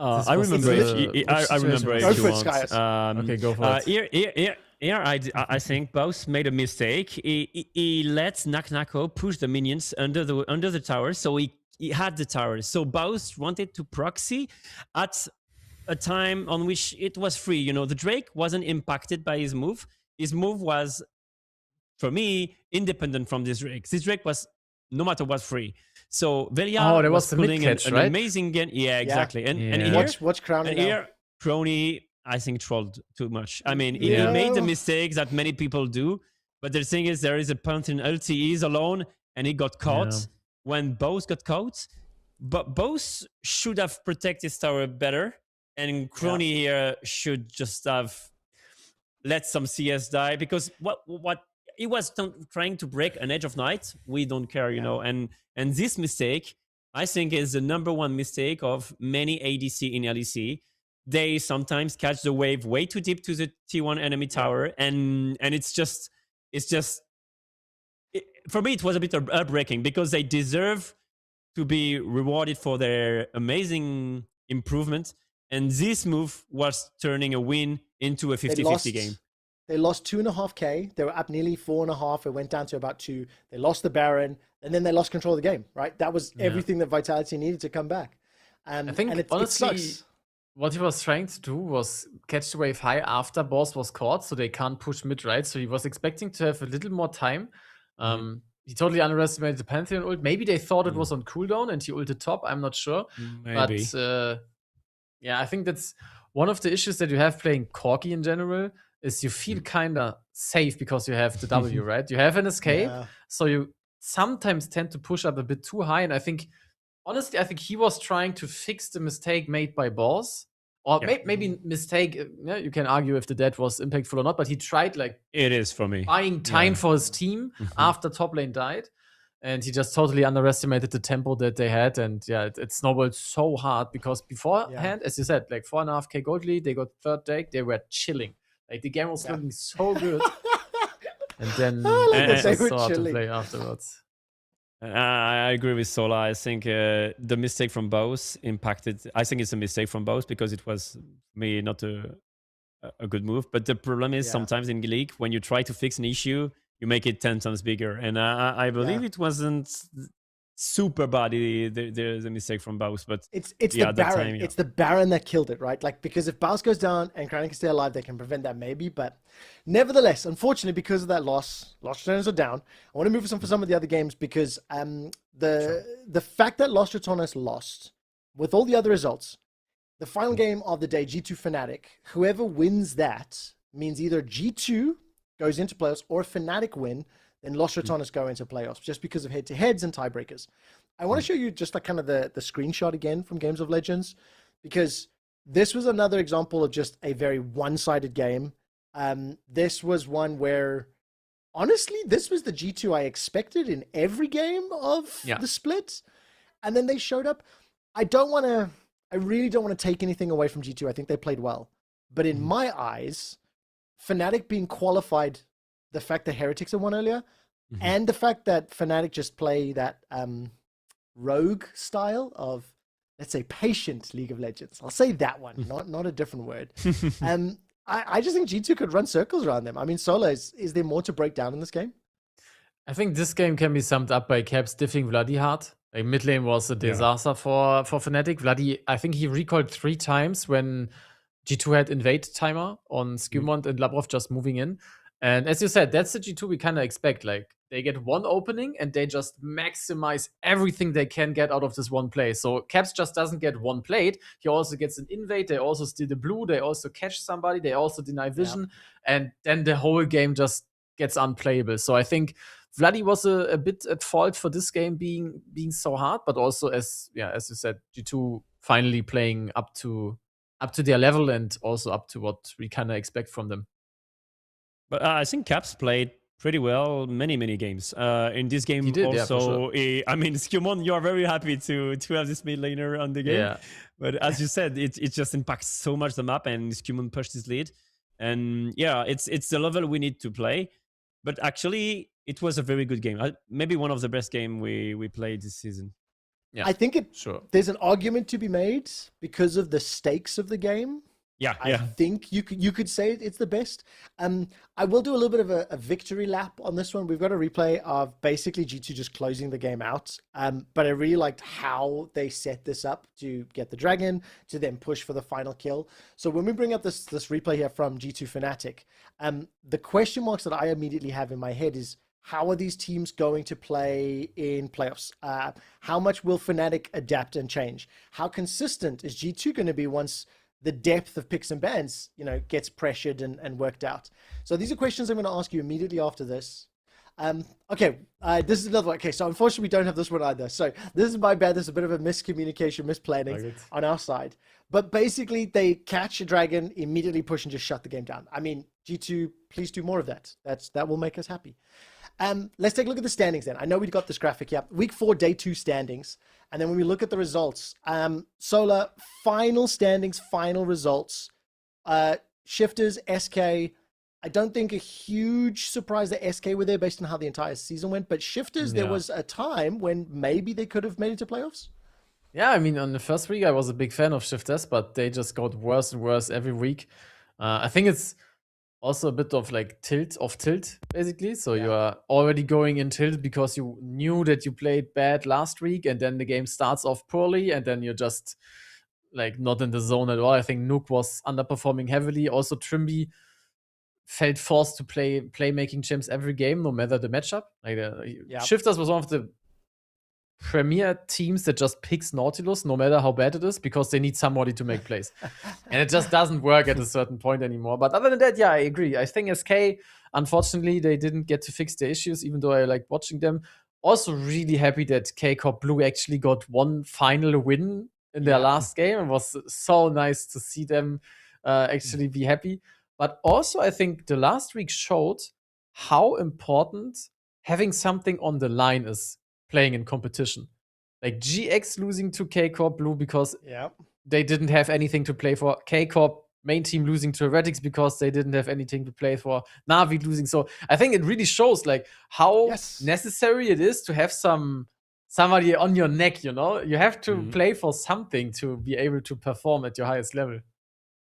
Speaker 16: I remember it. I remember it.
Speaker 14: Go for it, Skyyart.
Speaker 15: Okay, go for it.
Speaker 16: Here, I think both made a mistake. He let Naknako push the minions under the tower, so he had the tower. So both wanted to proxy at a time on which it was free. You know, the Drake wasn't impacted by his move. His move was, for me, independent from this Drake. This Drake was, no matter what, free. So Velia was pulling an amazing game. Yeah, exactly. And here,
Speaker 14: watch Crowny.
Speaker 16: And here, Crony, I think, trolled too much. I mean, he made the mistakes that many people do. But the thing is, there is a Pantheon ulti. He's alone, and he got caught when both got caught. But both should have protected his tower better. And Crony here should just have let some CS die. Because what he was trying to break an Edge of Night. We don't care, you know. And this mistake, I think, is the #1 mistake of many ADC in LEC. They sometimes catch the wave way too deep to the T1 enemy tower, and it's just for me, it was a bit heartbreaking because they deserve to be rewarded for their amazing improvement, and this move was turning a win into a 50-50 game.
Speaker 14: They lost 2.5k. They were up nearly 4.5. It went down to about 2. They lost the Baron, and then they lost control of the game. Right, that was everything that Vitality needed to come back.
Speaker 15: I think honestly,
Speaker 14: it sucks.
Speaker 15: What he was trying to do was catch the wave high after boss was caught, so they can't push mid, right? So he was expecting to have a little more time. He totally underestimated the Pantheon ult. Maybe they thought it was on cooldown and he ulted top. I'm not sure.
Speaker 16: Maybe.
Speaker 15: But I think that's one of the issues that you have playing Corki in general is you feel kind of safe because you have the W, right? You have an escape, so you sometimes tend to push up a bit too high. And I think, honestly, he was trying to fix the mistake made by Boss. Or maybe mistake, you can argue if the death was impactful or not, but he tried
Speaker 16: it is for me
Speaker 15: buying time for his team after top lane died. And he just totally underestimated the tempo that they had. And it snowballed so hard because beforehand, as you said, 4.5k gold lead, they got third deck, they were chilling. Like the game was looking so good. And then it was so hard to play afterwards.
Speaker 16: I agree with Sola. I think the mistake from both impacted. I think it's a mistake from both because it was me not a good move. But the problem is sometimes in League, when you try to fix an issue, you make it 10 times bigger. And I believe it wasn't super bad, the mistake from Baus. But
Speaker 14: it's the Baron. It's the Baron that killed it, right? Because if Baus goes down and Crown can stay alive, they can prevent that maybe. But nevertheless, unfortunately, because of that loss, Lost Ratones are down. I want to move on for some of the other games because the fact that Lost Ratones lost, with all the other results, the final game of the day, G2 Fnatic, whoever wins that means either G2 goes into playoffs or Fnatic win, then Lost Ratones go into playoffs just because of head-to-heads and tiebreakers. I want to show you just kind of the screenshot again from Games of Legends, because this was another example of just a very one-sided game. This was one where, honestly, this was the G2 I expected in every game of the split. And then they showed up. I really don't want to take anything away from G2. I think they played well. But in my eyes, Fnatic being qualified, the fact that Heretics had won earlier, and the fact that Fnatic just play that rogue style of, let's say, patient League of Legends. I'll say that one, not a different word. I just think G2 could run circles around them. I mean, Sola, is there more to break down in this game?
Speaker 15: I think this game can be summed up by Caps diffing Vladdy hard. Like mid lane was a disaster for Fnatic. Vladdy, I think he recalled 3 times when G2 had invade timer on Skymont and Labrov just moving in. And as you said, that's the G2 we kind of expect. Like they get one opening and they just maximize everything they can get out of this one play. So Caps just doesn't get one plate. He also gets an invade. They also steal the blue. They also catch somebody. They also deny vision. And then the whole game just gets unplayable. So I think Vladdy was a bit at fault for this game being so hard, but also as you said, G2 finally playing up to their level and also up to what we kind of expect from them.
Speaker 16: But I think Caps played pretty well many games. In this game
Speaker 15: did,
Speaker 16: also,
Speaker 15: for sure.
Speaker 16: I mean, Skymon, you are very happy to have this mid laner on the game.
Speaker 15: Yeah.
Speaker 16: But as you said, it just impacts so much the map, and Skymon pushed his lead. And yeah, it's the level we need to play. But actually, it was a very good game. Maybe one of the best game we played this season.
Speaker 15: Yeah,
Speaker 14: I think
Speaker 15: sure.
Speaker 14: There's an argument to be made because of the stakes of the game. I think you could say it's the best. I will do a little bit of a victory lap on this one. We've got a replay of basically G2 just closing the game out. But I really liked how they set this up to get the dragon, to then push for the final kill. So when we bring up this replay here from G2 Fnatic, the question marks that I immediately have in my head is, how are these teams going to play in playoffs? How much will Fnatic adapt and change? How consistent is G2 going to be once the depth of picks and bans, gets pressured and worked out? So these are questions I'm going to ask you immediately after this. This is another one. Okay, so unfortunately we don't have this one either. So this is my bad. There's a bit of a miscommunication, misplanning on our side. But basically they catch a dragon, immediately push and just shut the game down. I mean, G2, please do more of that. That will make us happy. Let's take a look at the standings then. I know we've got this graphic here. Week 4, day 2 standings. And then when we look at the results, Sola, final standings, final results. Shifters, SK. I don't think a huge surprise that SK were there based on how the entire season went. But Shifters, there was a time when maybe they could have made it to playoffs.
Speaker 15: Yeah, I mean, on the first week, I was a big fan of Shifters, but they just got worse and worse every week. I think it's also a bit of like tilt, basically. So you are already going in tilt because you knew that you played bad last week, and then the game starts off poorly, and then you're just like not in the zone at all. I think Nuke was underperforming heavily. Also, Trimby felt forced to play playmaking champs every game, no matter the matchup. Like Shifters was one of the premier teams that just picks Nautilus no matter how bad it is, because they need somebody to make plays. And it just doesn't work at a certain point anymore. But other than that, I agree. I think SK, unfortunately, they didn't get to fix their issues, even though I like watching them. Also really happy that K-Corp Blue actually got one final win in their last game. It was so nice to see them actually be happy. But also, I think the last week showed how important having something on the line is playing in competition. Like GX losing to K-Corp Blue because they didn't have anything to play for. K-Corp main team losing to Heretics because they didn't have anything to play for. Na'Vi losing. So I think it really shows like how necessary it is to have somebody on your neck, You have to play for something to be able to perform at your highest level.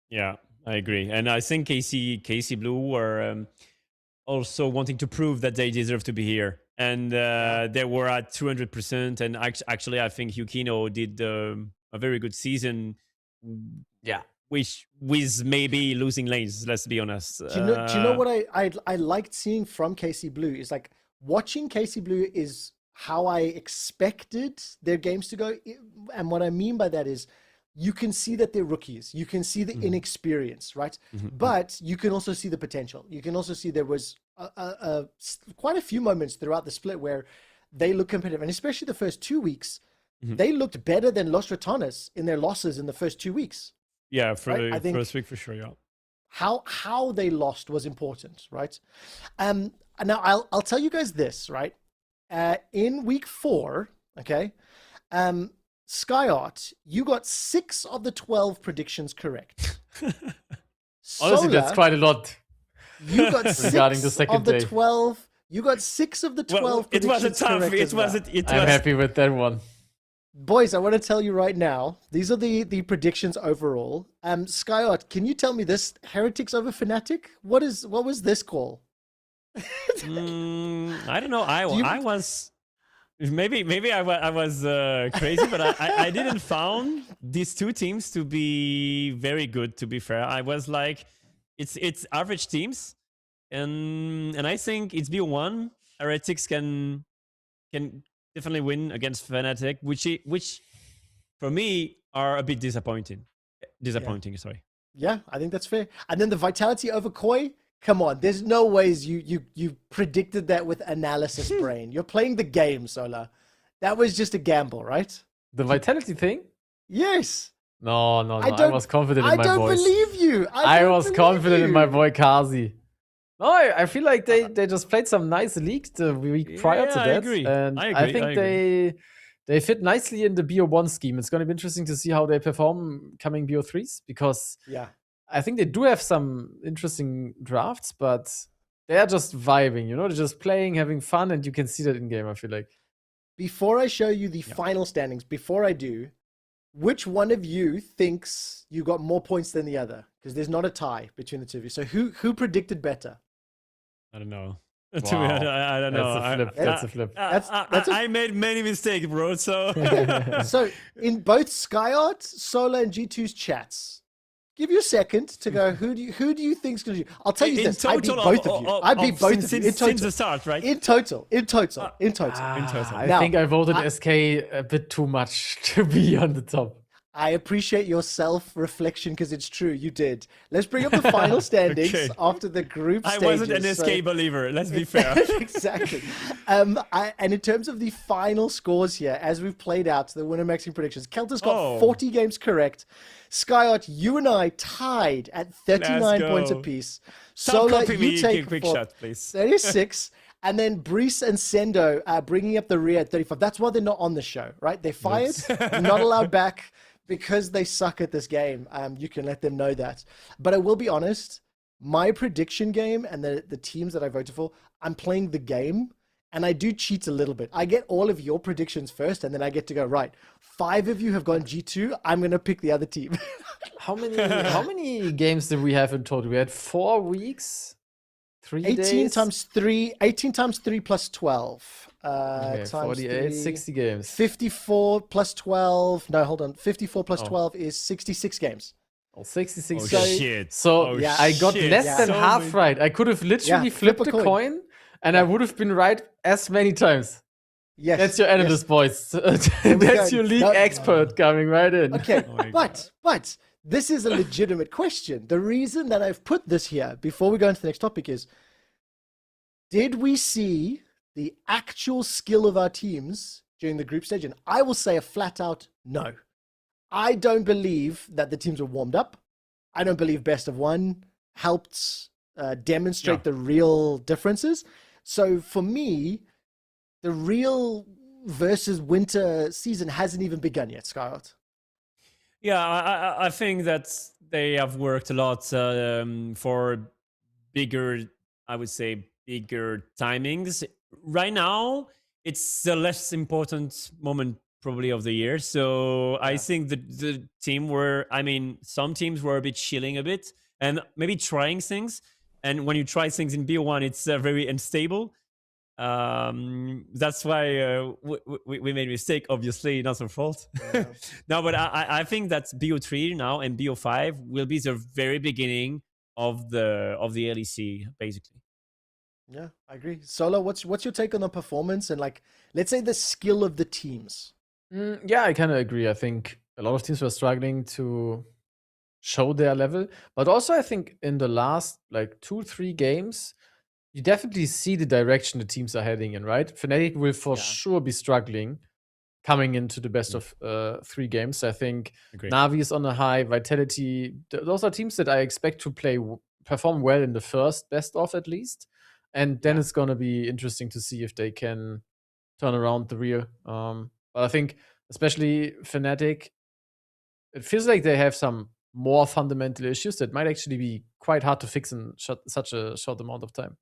Speaker 16: Yeah, I agree. And I think KC Blue were also wanting to prove that they deserve to be here. And they were at 200%. And actually, I think Yukino did a very good season.
Speaker 15: Yeah.
Speaker 16: With maybe losing lanes, let's be honest.
Speaker 14: Do you know what I liked seeing from KC Blue is like watching KC Blue is how I expected their games to go. And what I mean by that is you can see that they're rookies. You can see the inexperience, right? But you can also see the potential. You can also see there was quite a few moments throughout the split where they look competitive. And especially the first 2 weeks, they looked better than Los Ratones in their losses in the first 2 weeks.
Speaker 16: Yeah, for the first week for sure, yeah.
Speaker 14: How they lost was important, right? Now I'll tell you guys this, right? In week 4, okay, Skyyart, you got 6 of the 12 predictions correct.
Speaker 15: Honestly, that's quite a lot.
Speaker 14: You got 6
Speaker 15: regarding the second
Speaker 14: of the
Speaker 15: day.
Speaker 14: 12. You got 6 of the 12
Speaker 16: it was a
Speaker 14: predictions
Speaker 16: tough.
Speaker 14: correct as well.
Speaker 16: It was.
Speaker 15: I'm happy with that one.
Speaker 14: Boys, I want to tell you right now, these are the predictions overall. Skyyart, can you tell me this? Heretics over Fnatic? What was this call?
Speaker 16: I don't know. I was maybe I was crazy, but I didn't found these two teams to be very good. To be fair, I was like, it's average teams, and I think it's BO1. Heretics can definitely win against Fnatic, which for me are a bit disappointing. Sorry.
Speaker 14: Yeah, I think that's fair. And then the Vitality over Koi. Come on, there's no ways you predicted that with analysis brain. You're playing the game, Sola. That was just a gamble, right?
Speaker 15: The Vitality thing?
Speaker 14: Yes.
Speaker 15: No. I was confident in my boys.
Speaker 14: I don't believe you.
Speaker 15: I was confident in my boy Kazi. No, I feel like they just played some nice league the week prior to that.
Speaker 16: I agree.
Speaker 15: And I think they fit nicely in the BO1 scheme. It's going to be interesting to see how they perform coming BO3s because I think they do have some interesting drafts, but they are just vibing, you know, they're just playing, having fun, and you can see that in game, I feel like.
Speaker 14: Before I show you the final standings, before I do, which one of you thinks you got more points than the other? Because there's not a tie between the two of you. So who predicted better?
Speaker 16: I don't know.
Speaker 15: Wow.
Speaker 16: I don't know.
Speaker 15: That's a flip.
Speaker 16: I made many mistakes, bro. So
Speaker 14: so in both Skyyart, Sola, and G2's chats, give you a second to go. Who do you think's going to do? I'll tell you this. I beat both of you. I beat both of you in total.
Speaker 16: Since the start, right?
Speaker 14: In total.
Speaker 15: I think I voted SK a bit too much to be on the top.
Speaker 14: I appreciate your self-reflection because it's true, you did. Let's bring up the final standings after the group stages.
Speaker 16: I wasn't an SK believer, let's be fair.
Speaker 14: Exactly. And in terms of the final scores here, as we've played out the winner maxing predictions, Kelter's got 40 games correct. Skyyart, you and I tied at 39 points apiece. Sola, you take
Speaker 16: Quickshot, please.
Speaker 14: 36. And then Brees and Sendo bringing up the rear at 35. That's why they're not on the show, right? They're fired, not allowed back because they suck at this game. You can let them know that. But I will be honest, my prediction game and the teams that I voted for, I'm playing the game and I do cheat a little bit. I get all of your predictions first and then I get to go, right, 5 of you have gone G2. I'm going to pick the other team.
Speaker 15: How many games did we have in total? We had 4 weeks? 3
Speaker 14: 18
Speaker 15: days?
Speaker 14: times 3, 18 times 3 plus 12.
Speaker 15: Okay, 48, 60 games.
Speaker 14: 54 plus 12. No, hold on. 54 plus 12 is 66 games.
Speaker 15: Oh, 66
Speaker 16: games. Shit.
Speaker 15: So I got less than half right. I could have literally flipped a coin and I would have been right as many times.
Speaker 14: Yes.
Speaker 15: That's your analyst, boys. That's your league expert coming right in.
Speaker 14: Okay, but this is a legitimate question. The reason that I've put this here before we go into the next topic is, did we see the actual skill of our teams during the group stage? And I will say a flat out no. I don't believe that the teams were warmed up. I don't believe best of one helped demonstrate the real differences. So for me, the real versus winter season hasn't even begun yet, Skyyart.
Speaker 16: Yeah, I think that they have worked a lot for bigger, I would say, bigger timings. Right now, it's the less important moment probably of the year. So I think the team some teams were a bit chilling a bit and maybe trying things. And when you try things in BO1, it's very unstable. That's why we made a mistake, obviously, not our fault. Yeah. No, but I think that BO3 now and BO5 will be the very beginning of the LEC, basically.
Speaker 14: Yeah, I agree. Sola, what's your take on the performance and, like, let's say the skill of the teams?
Speaker 15: Yeah, I kind of agree. I think a lot of teams were struggling to show their level, but also I think in the last 2-3 games, you definitely see the direction the teams are heading in, right? Fnatic will for sure be struggling coming into the best of 3 games. I think Na'Vi is on a high, Vitality. Those are teams that I expect to perform well in the first best of at least. And then it's going to be interesting to see if they can turn around the rear. But I think especially Fnatic, it feels like they have some more fundamental issues that might actually be quite hard to fix in such a short amount of time.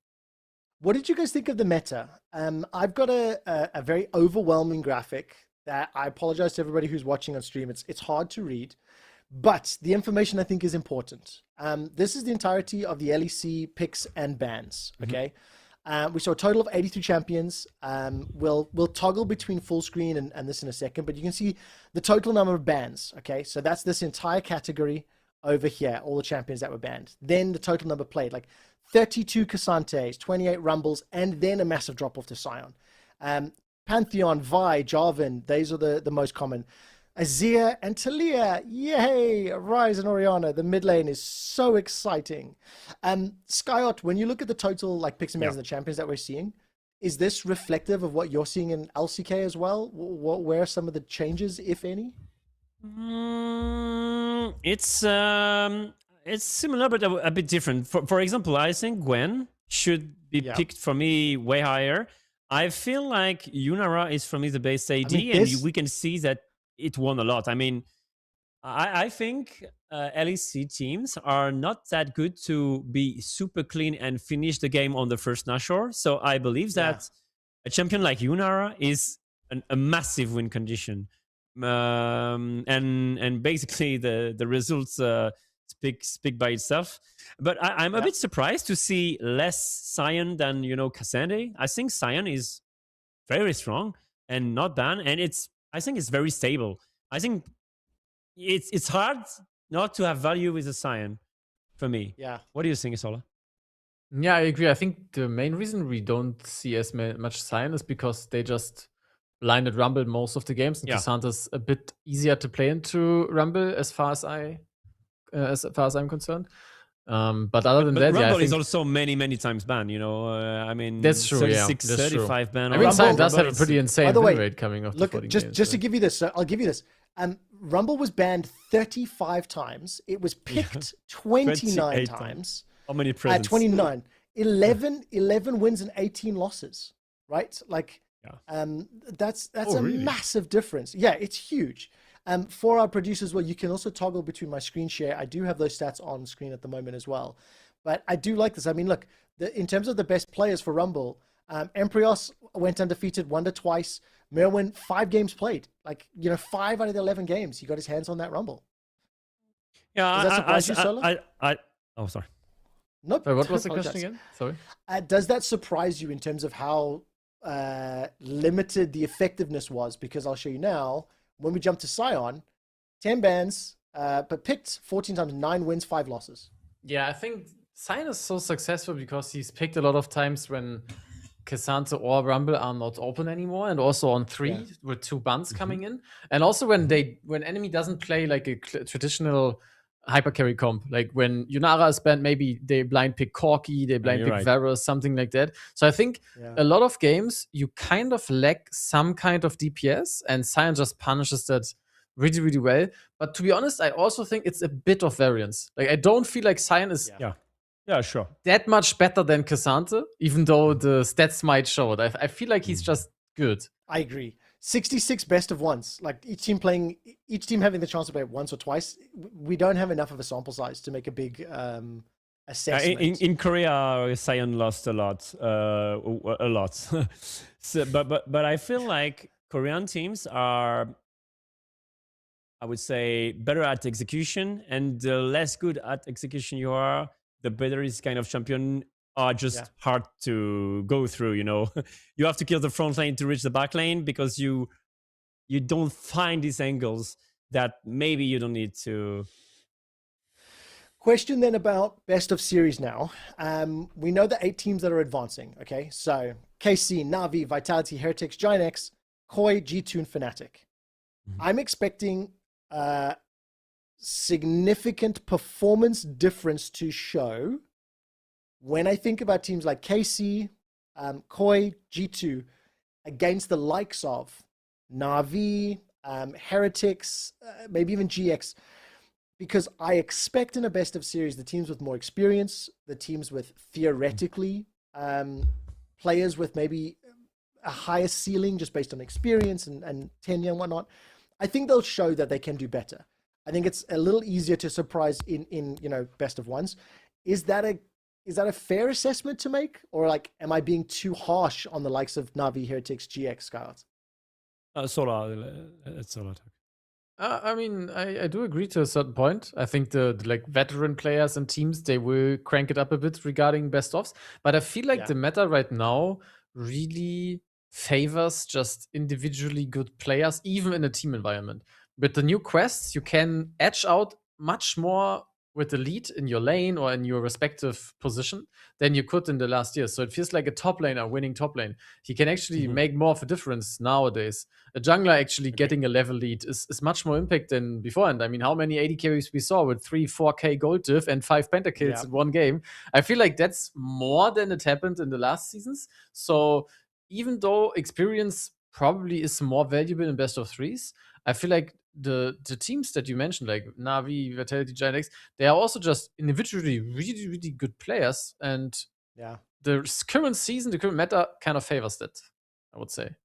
Speaker 14: What did you guys think of the meta? I've got a very overwhelming graphic that I apologize to everybody who's watching on stream. It's hard to read, but the information I think is important. This is the entirety of the LEC picks and bans. Okay. We saw a total of 83 champions. We'll toggle between full screen and this in a second, but you can see the total number of bans. Okay, so that's this entire category over here, all the champions that were banned. Then the total number played, like 32 Cassantes, 28 Rumbles, and then a massive drop off to Scion. Pantheon, Vi, Jarvan, these are the most common. Azir and Talia, yay! Rise and Orianna, the mid lane is so exciting. Skyyart, when you look at the total like picks and bans and the champions that we're seeing, is this reflective of what you're seeing in LCK as well? Where are some of the changes, if any?
Speaker 16: It's similar but a bit different. For example, I think Gwen should be picked for me way higher. I feel like Yunara is for me the best AD, and we can see that it won a lot. I mean, I think LEC teams are not that good to be super clean and finish the game on the first Nashor. So I believe that a champion like Yunara is a massive win condition. And basically the results speak by itself. But I'm a bit surprised to see less Sion than, Cassandre. I think Sion is very strong and not bad, and I think it's very stable. I think it's hard not to have value with a Sion for me.
Speaker 14: Yeah.
Speaker 16: What do you think, Sola?
Speaker 15: Yeah, I agree. I think the main reason we don't see as much Sion is because they just blinded Rumble most of the games, and Cassandra's a bit easier to play into Rumble as far as I'm concerned. But other than that,
Speaker 16: Rumble is also many times banned. I mean,
Speaker 15: that's true.
Speaker 16: 36,
Speaker 15: that's
Speaker 16: 35 ban.
Speaker 15: I mean, Sion does have a pretty insane win rate coming off.
Speaker 14: Look, just to give you this, I'll give you this. Rumble was banned 35 times. It was picked 29 times.
Speaker 16: How many presents?
Speaker 14: 29. 11 wins and 18 losses. Right? Like, that's a massive difference. Yeah, it's huge. For our producers, well, you can also toggle between my screen share. I do have those stats on screen at the moment as well. But I do like this. I mean, look, in terms of the best players for Rumble, Emprios went undefeated, won it twice. Merwin, 5 games played. Like, 5 out of the 11 games, he got his hands on that Rumble.
Speaker 16: Yeah,
Speaker 14: does that surprise you, Sola?
Speaker 16: Oh, sorry.
Speaker 14: Nope.
Speaker 15: Sorry, what was the question again? Sorry.
Speaker 14: Does that surprise you in terms of how limited the effectiveness was? Because I'll show you now. When we jump to Sion, 10 bans, but picked 14 times, 9 wins, 5 losses.
Speaker 15: Yeah, I think Sion is so successful because he's picked a lot of times when Cassandra or Rumble are not open anymore, and also on 3 with 2 bans coming in, and also when enemy doesn't play like a traditional hyper carry comp, like when Yunara is banned, maybe they blind pick Corki, they blind pick Varus, something like that. So I think a lot of games you kind of lack some kind of DPS, and Sion just punishes that really well. But to be honest, I also think it's a bit of variance. Like, I don't feel like Sion is
Speaker 16: sure,
Speaker 15: that much better than Cassandre, even though the stats might show it. I feel like he's just good.
Speaker 14: I agree. 66 best of ones, like each team having the chance to play it once or twice. We don't have enough of a sample size to make a big assessment.
Speaker 16: In Korea, Sion lost a lot. So, but I feel like Korean teams are, I would say, better at execution, and the less good at execution you are, the better is kind of champion are just hard to go through. You have to kill the front lane to reach the back lane because you don't find these angles that maybe you don't need to.
Speaker 14: Question then about best of series now. We know the 8 teams that are advancing. Okay, so KC, Na'Vi, Vitality, Heretics, Giant Koi, G2, and Fnatic. I'm expecting significant performance difference to show when I think about teams like KC, Koi, G2 against the likes of Na'Vi, Heretics, maybe even GX, because I expect in a best of series the teams with more experience, the teams with theoretically players with maybe a higher ceiling just based on experience and tenure and whatnot. I think they'll show that they can do better. I think it's a little easier to surprise in best of ones. Is that a fair assessment to make, or like am I being too harsh on the likes of Na'Vi, Heretics, GX, Skyyart?
Speaker 16: Sola, Sola.
Speaker 15: I mean, I do agree to a certain point. I think the like veteran players and teams, they will crank it up a bit regarding best offs. But I feel like the meta right now really favors just individually good players, even in a team environment. With the new quests, you can edge out much more with the lead in your lane or in your respective position than you could in the last year. So it feels like a top laner winning top lane. He can actually make more of a difference nowadays. A jungler actually getting a level lead is much more impact than before. And I mean, how many AD carries we saw with 3-4K gold diff and 5 pentakills in one game? I feel like that's more than it happened in the last seasons. So even though experience probably is more valuable in best of threes, I feel like the teams that you mentioned, like Na'Vi, Vitality, Giant X, they are also just individually really, really good players. And the current season, the current meta kind of favors that, I would say.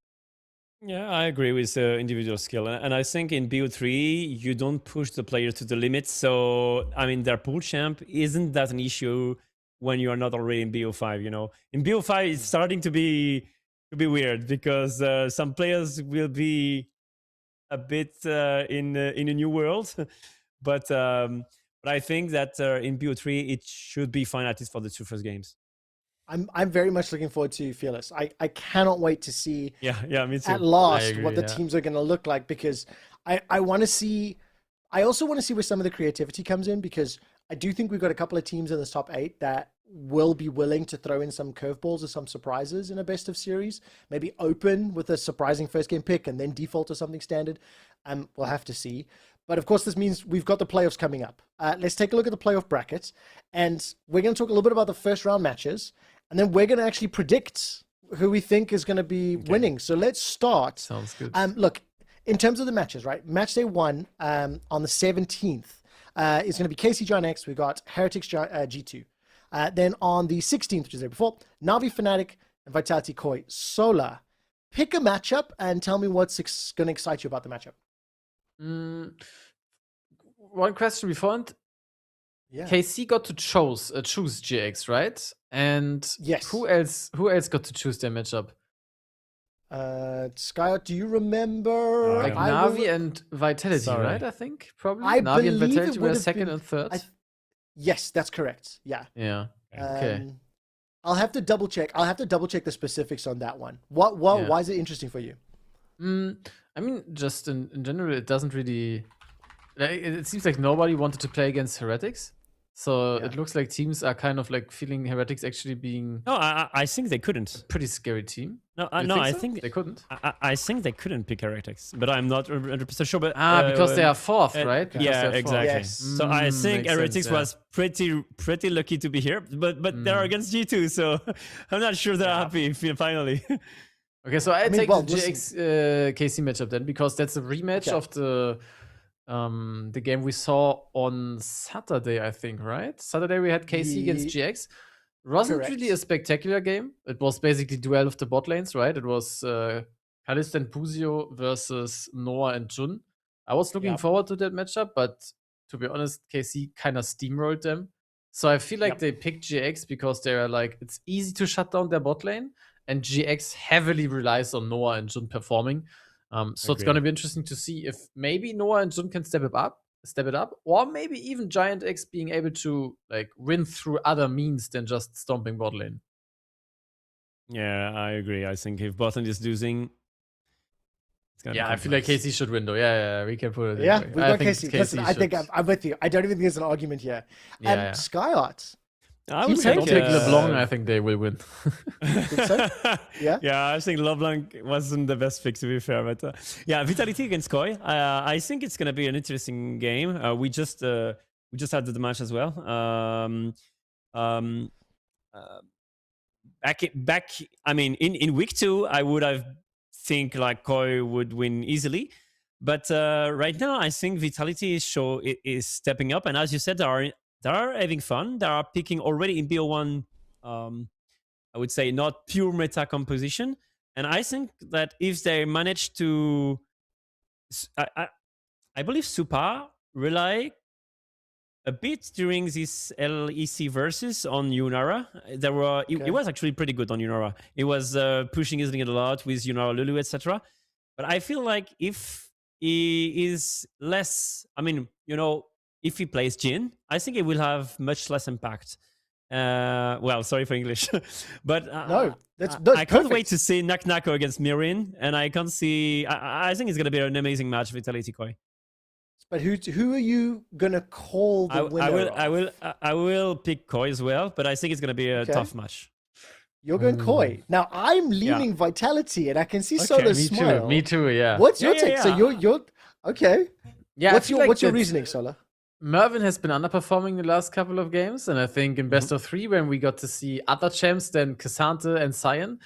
Speaker 16: Yeah, I agree with individual skill. And I think in BO3, you don't push the player to the limit. So, I mean, their pool champ isn't that an issue when you are not already in BO5, you know. In BO5, it's starting to be weird because some players will be a bit in a new world. But I think that in BO3, it should be fine, at least for the 2 first games.
Speaker 14: I'm very much looking forward to Fearless. I cannot wait to see
Speaker 16: me too.
Speaker 14: at last what the teams are going to look like, because I want to see, I also want to see where some of the creativity comes in, because I do think we've got a couple of teams in the top 8 that will be willing to throw in some curveballs or some surprises in a best of series, maybe open with a surprising first game pick and then default to something standard. We'll have to see. But of course, this means we've got the playoffs coming up. Let's take a look at the playoff brackets, and we're going to talk a little bit about the first round matches. And then we're going to actually predict who we think is going to be winning. So let's start.
Speaker 15: Sounds good.
Speaker 14: Look, in terms of the matches, right? Match day 1 on the 17th is going to be KC Giant X. We've got Heretics G2. Then on the 16th, which is the day before, Na'Vi Fnatic and Vitality Koi Sola. Pick a matchup and tell me what's going to excite you about the matchup.
Speaker 15: One question beforehand. KC got to choose GX, right? And
Speaker 14: yes,
Speaker 15: who else got to choose their matchup?
Speaker 14: Skyyart, do you remember?
Speaker 15: Like Na'Vi and Vitality, right? I think probably.
Speaker 14: I
Speaker 15: Na'Vi and
Speaker 14: believe
Speaker 15: Vitality
Speaker 14: it
Speaker 15: were
Speaker 14: would have
Speaker 15: second
Speaker 14: been,
Speaker 15: and third.
Speaker 14: Yes, that's correct. Yeah.
Speaker 15: Yeah. Okay.
Speaker 14: I'll have to double check. I'll have to double check the specifics on that one. Why is it interesting for you?
Speaker 15: I mean, just in general, it doesn't really. It seems like nobody wanted to play against Heretics. So it looks like teams are kind of like feeling Heretics actually being.
Speaker 16: No, I think they couldn't.
Speaker 15: A pretty scary team.
Speaker 16: No,
Speaker 15: I
Speaker 16: think
Speaker 15: they couldn't.
Speaker 16: I think they couldn't pick Heretics, but I'm not 100% sure. But
Speaker 15: because they are fourth, right?
Speaker 16: Yeah, exactly.
Speaker 14: Yes.
Speaker 16: So I think Heretics was pretty lucky to be here, but they're against G2, so I'm not sure they're happy finally.
Speaker 15: Okay, so I take the GX KC matchup then, because that's a rematch of the game we saw on Saturday, I think, right? Saturday we had KC against GX. Wasn't really a spectacular game. It was basically duel of the bot lanes, right? It was Kalist and Puzio versus Noah and Jun. I was looking forward to that matchup, but to be honest, KC kind of steamrolled them. So I feel like they picked GX because they're like, it's easy to shut down their bot lane, and GX heavily relies on Noah and Jun performing. So it's going to be interesting to see if maybe Noah and Jun can step it up, or maybe even Giant X being able to like win through other means than just stomping bot lane.
Speaker 16: Yeah, I agree. I think if bot lane is losing, it's gonna be
Speaker 15: I feel like KC should win though. Yeah, we can put it.
Speaker 14: Yeah, we've got KC. Listen, I think I'm with you. I don't even think there's an argument here. Skyyart.
Speaker 16: I would take
Speaker 15: LeBlanc. I think they will win.
Speaker 14: So? Yeah,
Speaker 16: I think LeBlanc wasn't the best pick, to be fair, but Vitality against Koi. I think it's gonna be an interesting game. We just had the match as well. Back. I mean, in week 2, I would have think like Koi would win easily, but right now I think Vitality is stepping up, and as you said, they are having fun. They are picking already in BO1, I would say, not pure meta composition. And I think that if they manage to... I believe Supa rely a bit during this LEC Versus on Yunara. It was actually pretty good on Yunara. It was pushing his lane a lot with Yunara Lulu, etc. But I feel like if he is less, I mean, you know, if he plays Jhin, I think it will have much less impact. Well, sorry for English, but
Speaker 14: No, that's
Speaker 16: I can't
Speaker 14: perfect.
Speaker 16: wait to see Nako against Mirin, and I can't see. I think it's gonna be an amazing match, Vitality Koi.
Speaker 14: But who are you gonna call the winner?
Speaker 16: I will pick Koi as well, but I think it's gonna be a
Speaker 14: Okay.
Speaker 16: tough match.
Speaker 14: You're going Koi. Now I'm leaning Vitality, and I can see
Speaker 16: Okay.
Speaker 14: Sola's
Speaker 15: Me
Speaker 14: smile.
Speaker 15: too. Me too. Yeah.
Speaker 14: What's your
Speaker 16: Yeah,
Speaker 14: take?
Speaker 16: yeah,
Speaker 14: So
Speaker 16: yeah.
Speaker 14: you're okay.
Speaker 15: Yeah. I
Speaker 14: What's
Speaker 15: feel
Speaker 14: your
Speaker 15: like that
Speaker 14: reasoning, Sola?
Speaker 15: Mervin has been underperforming the last couple of games, and I think in best of 3, when we got to see other champs than Cassante and Cyan,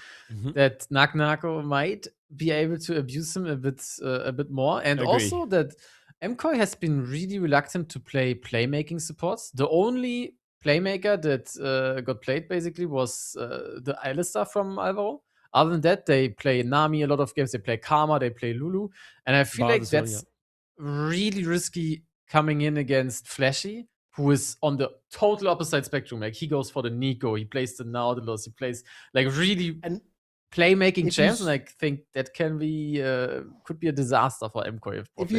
Speaker 15: that Nako might be able to abuse him a bit more, and
Speaker 16: Agree.
Speaker 15: also that MKOI has been really reluctant to play playmaking supports. The only playmaker that got played basically was the Alistar from Alvaro. Other than that, they play Nami a lot of games. They play Karma, they play Lulu, and I feel
Speaker 16: Bard
Speaker 15: like
Speaker 16: as well,
Speaker 15: that's really risky coming in against Flashy, who is on the total opposite spectrum. Like, he goes for the Nico, he plays the Nautilus, he plays like really playmaking
Speaker 14: if you
Speaker 15: champs, and I think that can be could be a disaster for MKOI
Speaker 14: If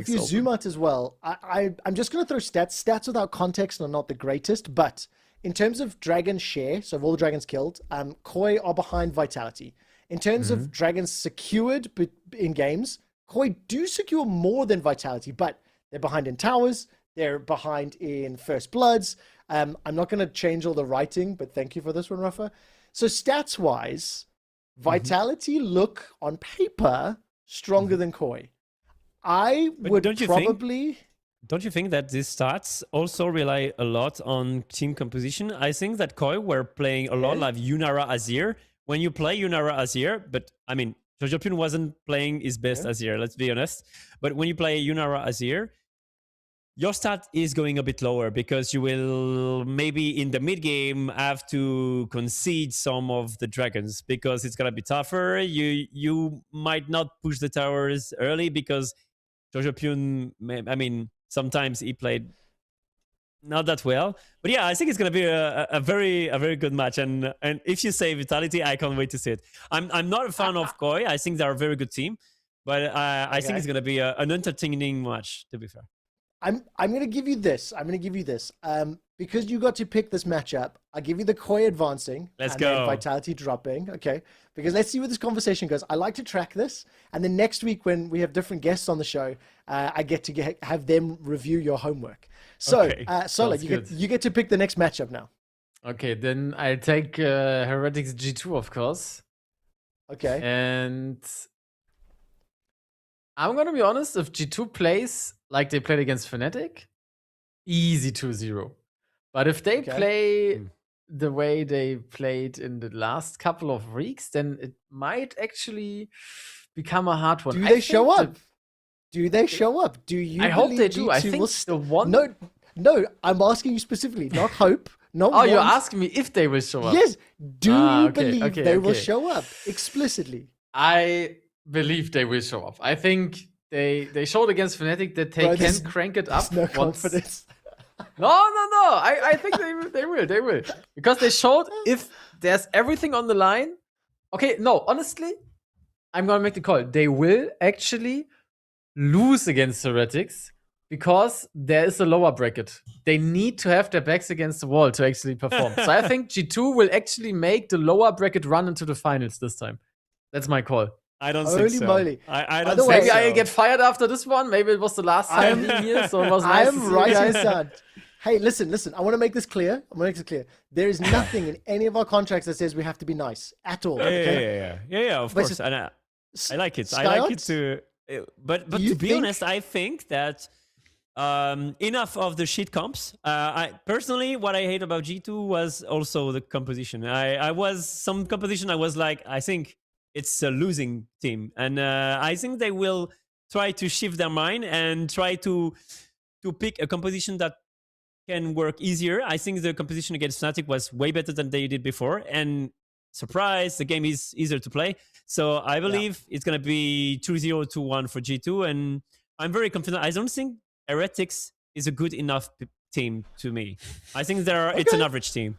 Speaker 14: you zoom out as well, I'm just going to throw stats without context are not the greatest, but in terms of dragon share, so of all the dragons killed, Koi are behind Vitality. In terms of dragons secured in games, Koi do secure more than Vitality, but they're behind in towers, they're behind in first bloods. I'm not going to change all the writing, but thank you for this one, Rafa. So stats-wise, Vitality look on paper stronger than Koi. I
Speaker 16: But
Speaker 14: would
Speaker 16: don't you
Speaker 14: probably...
Speaker 16: Don't you think that these stats also rely a lot on team composition? I think that Koi were playing a lot like Yunara Azir. When you play Yunara Azir, but I mean, HopEUm wasn't playing his best Azir, let's be honest. But when you play Yunara Azir, your stat is going a bit lower because you will maybe in the mid game have to concede some of the dragons because it's gonna be tougher. You might not push the towers early because HopEUm, I mean, sometimes he played not that well. But yeah, I think it's gonna be a very good match. And if you say Vitality, I can't wait to see it. I'm not a fan of Koi. I think they're a very good team, but I think it's gonna be an entertaining match. To be fair.
Speaker 14: I'm going to give you this. Because you got to pick this matchup, I'll give you the Koi advancing.
Speaker 16: Let's
Speaker 14: and
Speaker 16: go.
Speaker 14: then Vitality dropping. Okay. Because let's see where this conversation goes. I like to track this. And then next week when we have different guests on the show, I get to have them review your homework. So,
Speaker 15: Okay,
Speaker 14: Sola,
Speaker 15: sounds
Speaker 14: you get to pick the next matchup now.
Speaker 15: Okay, then I take Heretics G2, of course.
Speaker 14: Okay.
Speaker 15: And I'm gonna be honest, if G2 plays like they played against Fnatic, easy 2-0. But if they play the way they played in the last couple of weeks, then it might actually become a hard one.
Speaker 14: Do
Speaker 15: I
Speaker 14: they
Speaker 15: think
Speaker 14: show up? Do they show up? Do you
Speaker 15: I hope they
Speaker 14: believe
Speaker 15: do. I
Speaker 14: G2
Speaker 15: think
Speaker 14: will
Speaker 15: the one...
Speaker 14: No, I'm asking you specifically, not hope. Not
Speaker 15: Oh, you're
Speaker 14: want.
Speaker 15: asking me if they will show up?
Speaker 14: Yes. Do you
Speaker 15: okay,
Speaker 14: believe
Speaker 15: okay,
Speaker 14: they will
Speaker 15: okay.
Speaker 14: show up explicitly?
Speaker 15: I believe they will show up. I think they showed against Fnatic that they
Speaker 14: Bro,
Speaker 15: can
Speaker 14: there's-
Speaker 15: crank it up.
Speaker 14: there's no
Speaker 15: once-
Speaker 14: confidence.
Speaker 15: No. I think they will. Because they showed if there's everything on the line. Okay, no, honestly, I'm gonna make the call. They will actually lose against Heretics because there is a lower bracket. They need to have their backs against the wall to actually perform. So I think G2 will actually make the lower bracket run into the finals this time. That's my call.
Speaker 16: I don't
Speaker 14: Holy
Speaker 16: think so.
Speaker 14: moly.
Speaker 16: I
Speaker 14: By
Speaker 16: don't
Speaker 14: the
Speaker 16: think
Speaker 14: way,
Speaker 15: Maybe
Speaker 16: so.
Speaker 15: I get fired after this one. Maybe it was the last time here, so it was
Speaker 14: I
Speaker 15: nice to
Speaker 14: am
Speaker 15: see you
Speaker 14: writing
Speaker 15: guys.
Speaker 14: this down. Hey, listen. I want to make this clear. There is nothing in any of our contracts that says we have to be nice at all. Okay?
Speaker 16: Yeah, of
Speaker 14: But
Speaker 16: course. And I like it. I
Speaker 14: Skyyart?
Speaker 16: like it to. But
Speaker 14: Do you
Speaker 16: to be
Speaker 14: think-
Speaker 16: honest, I think that enough of the shit comps. I personally, what I hate about G2 was also the composition. I was like, I think it's a losing team, and I think they will try to shift their mind and try to pick a composition that can work easier. I think the composition against Fnatic was way better than they did before, and surprise, the game is easier to play. So I believe it's going to be 2-0, 2-1 for G2, and I'm very confident. I don't think Heretics is a good enough team to me. I think it's an average team.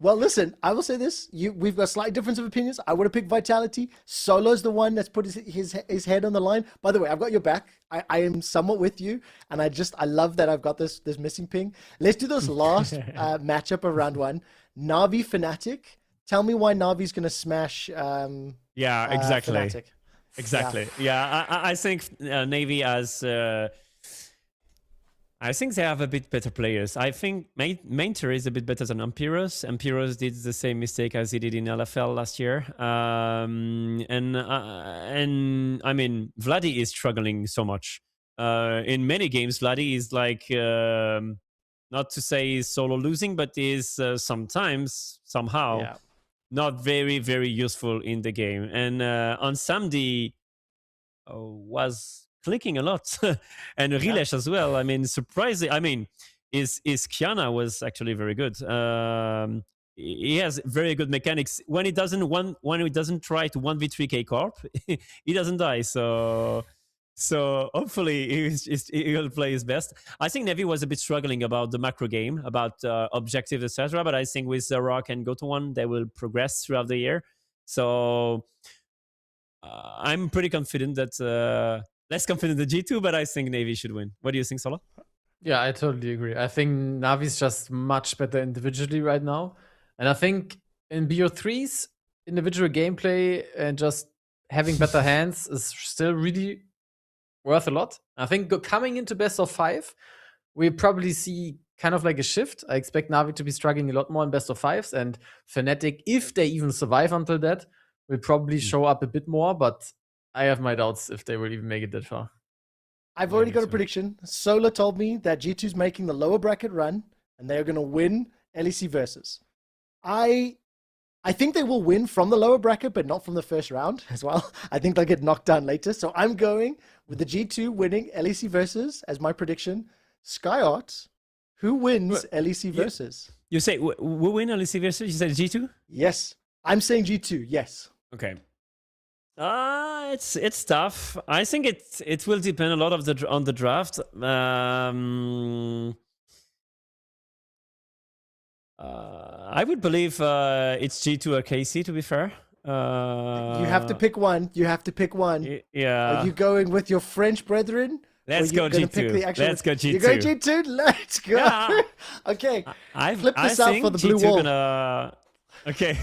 Speaker 14: Well, listen, I will say this. We've got a slight difference of opinions. I would have picked Vitality. Solo's the one that's put his head on the line. By the way, I've got your back. I am somewhat with you. And I love that I've got this missing ping. Let's do this last matchup of round one. Na'Vi Fnatic. Tell me why Navi's going to smash
Speaker 16: Yeah, exactly.
Speaker 14: Fnatic.
Speaker 16: Exactly. Yeah, I think Navy has... I think they have a bit better players. I think Mainter is a bit better than Ampiros. Ampiros did the same mistake as he did in LFL last year. And I mean, Vladdy is struggling so much. In many games, Vladdy is like, not to say he's solo losing, but is sometimes, somehow, not very, very useful in the game. And on Samdi was clicking a lot, and Rilesh as well. I mean, surprising. I mean, is Kiana was actually very good. He has very good mechanics. When he doesn't try to 1v3 K Corp, he doesn't die. So hopefully he will play his best. I think Nevi was a bit struggling about the macro game, about objectives, etc. But I think with Rock and Go-To-One, they will progress throughout the year. So I'm pretty confident that. Less confident than G2, but I think Navy should win. What do you think, Sola?
Speaker 15: Yeah, I totally agree. I think Navi's just much better individually right now. And I think in BO3's individual gameplay and just having better hands is still really worth a lot. I think coming into best of 5, we probably see kind of like a shift. I expect Navi to be struggling a lot more in best of 5s, and Fnatic, if they even survive until that, will probably show up a bit more, but I have my doubts if they will even make it that far.
Speaker 14: I've already got a prediction. Sola told me that G2's making the lower bracket run, and they're going to win LEC Versus. I think they will win from the lower bracket, but not from the first round as well. I think they'll get knocked down later. So I'm going with the G2 winning LEC Versus as my prediction. Skyyart, who wins LEC Versus?
Speaker 16: You say who win LEC Versus? You said G2?
Speaker 14: Yes. I'm saying G2, yes.
Speaker 16: Okay. It's tough. I think it will depend a lot on the draft. I would believe it's G2 or KC, to be fair.
Speaker 14: You have to pick one. You have to pick one.
Speaker 16: Yeah.
Speaker 14: Are you going with your French brethren?
Speaker 16: Let's go G2. Let's go G2.
Speaker 14: You go G2? Let's go.
Speaker 16: Yeah.
Speaker 14: Okay.
Speaker 16: I
Speaker 14: Flip this out
Speaker 16: think
Speaker 14: for the blue
Speaker 16: G2
Speaker 14: wall.
Speaker 16: Gonna... Okay.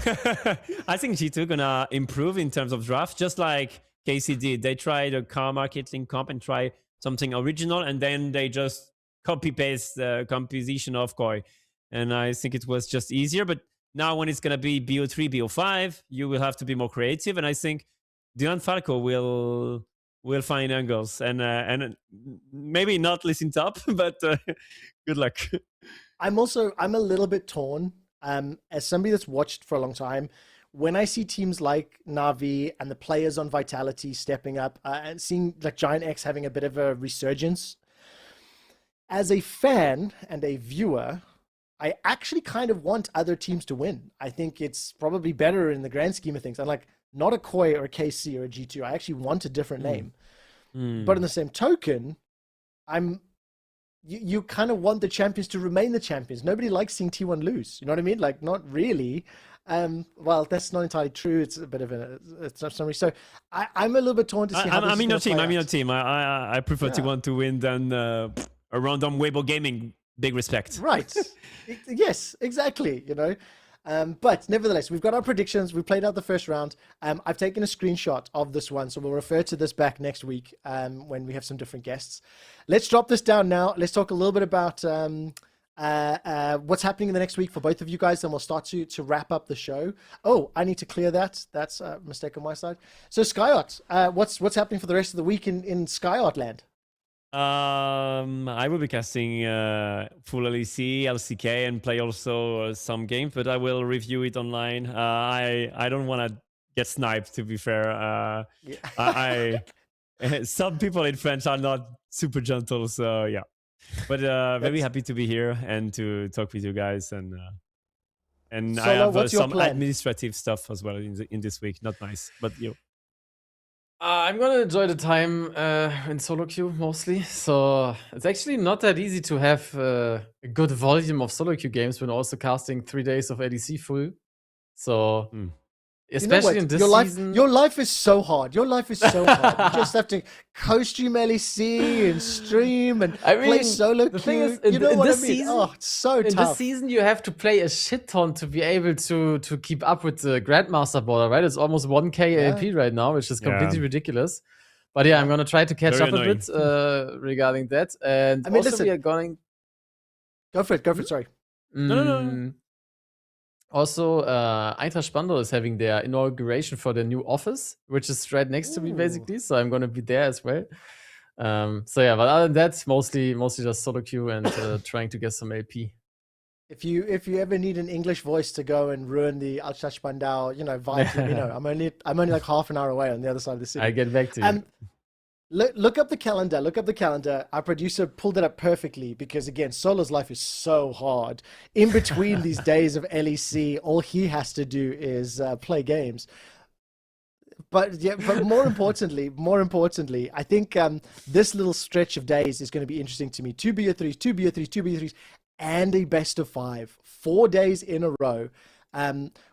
Speaker 16: I think G2 gonna improve in terms of draft, just like KC did. They tried a car marketing comp and try something original, and then they just copy-paste the composition of Koi. And I think it was just easier. But now when it's gonna be BO3, BO5, you will have to be more creative. And I think Dion Falco will find angles and maybe not listen top, but good luck.
Speaker 14: I'm a little bit torn. As somebody that's watched for a long time, when I see teams like Na'Vi and the players on Vitality stepping up and seeing like Giant X having a bit of a resurgence, as a fan and a viewer, I actually kind of want other teams to win. I think it's probably better in the grand scheme of things. I'm like, not a Koi or a KC or a G2. I actually want a different name. But in the same token, you kind of want the champions to remain the champions. Nobody likes seeing T1 lose. You know what I mean? Like, not really. Well, that's not entirely true. It's a bit of a summary. So I'm a little bit torn to see how this
Speaker 16: I'm in your
Speaker 14: is gonna
Speaker 16: team. I'm
Speaker 14: play
Speaker 16: in your
Speaker 14: out.
Speaker 16: team. I prefer T1 to win than a random Weibo Gaming. Big respect.
Speaker 14: Right. Yes, exactly. You know. But nevertheless, we've got our predictions. We played out the first round. I've taken a screenshot of this one, so we'll refer to this back next week when we have some different guests. Let's drop this down now. Let's talk a little bit about what's happening in the next week for both of you guys, and we'll start to wrap up the show. Oh, I need to clear that. That's a mistake on my side. So Skyyart, what's happening for the rest of the week in Skyyart land?
Speaker 16: I will be casting full LEC, LCK, and play also some games, but I will review it online. I don't want to get sniped, to be fair. Some people in French are not super gentle, so yeah. But very happy to be here and to talk with you guys, and
Speaker 14: Sola,
Speaker 16: I have
Speaker 14: what's your
Speaker 16: some
Speaker 14: plan?
Speaker 16: administrative stuff as well in this week. Not nice, but you.
Speaker 15: I'm gonna enjoy the time in solo queue mostly. So it's actually not that easy to have a good volume of solo queue games when also casting 3 days of ADC full. So especially in this season,
Speaker 14: your life is so hard. Your life is so hard. You just have to co-stream LEC and stream and play solo queue.
Speaker 15: The thing is,
Speaker 14: you know
Speaker 15: in
Speaker 14: what I
Speaker 15: this
Speaker 14: mean?
Speaker 15: season,
Speaker 14: Oh, it's so
Speaker 15: in
Speaker 14: tough.
Speaker 15: this season, you have to play a shit ton to be able to keep up with the Grandmaster border, right? It's almost 1k ALP right now, which is completely ridiculous. But yeah, I'm gonna try to catch up a bit regarding that. And
Speaker 14: I mean,
Speaker 15: also
Speaker 14: listen,
Speaker 15: we are going.
Speaker 14: Go for it. Sorry.
Speaker 15: No. Also, Eintracht Spandau is having their inauguration for their new office, which is right next to me, basically. So I'm gonna be there as well. So yeah, but other than that, mostly just solo queue and trying to get some LP.
Speaker 14: If you ever need an English voice to go and ruin the Eintracht Spandau, vibe, let me know. I'm only like half an hour away on the other side of the city.
Speaker 15: I get back to you.
Speaker 14: Look up the calendar. Look up the calendar. Our producer pulled it up perfectly because, again, Solo's life is so hard. In between these days of LEC, all he has to do is play games. But more importantly, I think this little stretch of days is going to be interesting to me. 2 BO3s, 2 BO3s, 2 BO3s, and a best of 5. 4 days in a row.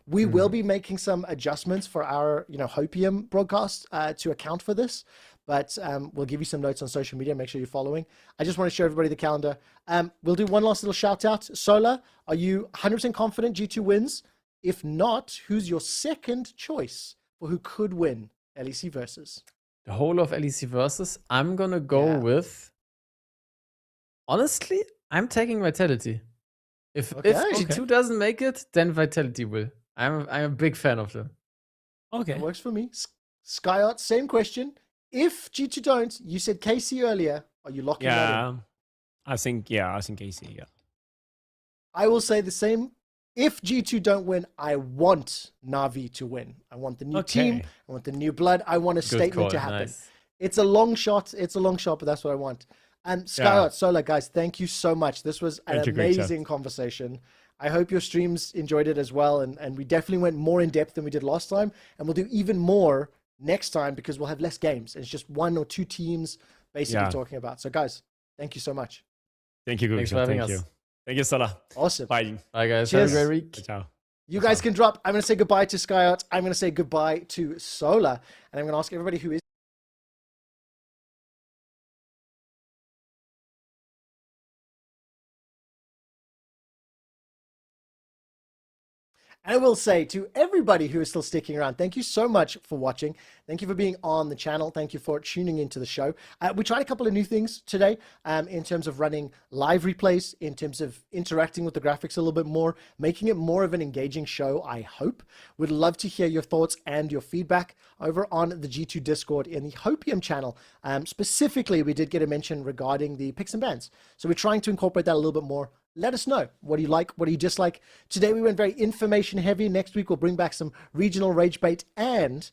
Speaker 14: We will be making some adjustments for our, HopEUm broadcast to account for this. But we'll give you some notes on social media. Make sure you're following. I just want to show everybody the calendar. We'll do one last little shout out. Sola, are you 100% confident G2 wins? If not, who's your second choice for who could win LEC Versus?
Speaker 15: The whole of LEC Versus, I'm going to go with... Honestly, I'm taking Vitality. If G2 doesn't make it, then Vitality will. I'm a big fan of them.
Speaker 14: Okay. That works for me. Skyyart, same question. If G2 don't, you said KC earlier, are you locking that in?
Speaker 16: I think KC, yeah.
Speaker 14: I will say the same. If G2 don't win, I want Na'Vi to win. I want the new team. I want the new blood. I want a statement to happen.
Speaker 15: Nice.
Speaker 14: It's a long shot. But that's what I want. And Skyyart, Sola, guys, thank you so much. This was an amazing conversation. I hope your streams enjoyed it as well. And we definitely went more in depth than we did last time. And we'll do even more next time because we'll have less games. It's just 1 or 2 teams basically talking about. So guys, thank you so much.
Speaker 16: Thank you, Quickshot. Thank you. Thank you, Sola.
Speaker 14: Awesome.
Speaker 16: Bye.
Speaker 15: Bye, guys.
Speaker 14: Cheers.
Speaker 15: Have a great week.
Speaker 16: Ciao.
Speaker 14: You guys can drop. I'm going to say goodbye to Skyyart. I'm going to say goodbye to Sola. And I'm going to ask everybody who is And I will say to everybody who is still sticking around, thank you so much for watching. Thank you for being on the channel. Thank you for tuning into the show. We tried a couple of new things today in terms of running live replays, in terms of interacting with the graphics a little bit more, making it more of an engaging show, I hope. Would love to hear your thoughts and your feedback over on the G2 Discord in the HopEUm channel. Specifically, we did get a mention regarding the picks and bans. So we're trying to incorporate that a little bit more. Let us know. What do you like? What do you dislike? Today we went very information heavy. Next week we'll bring back some regional rage bait. And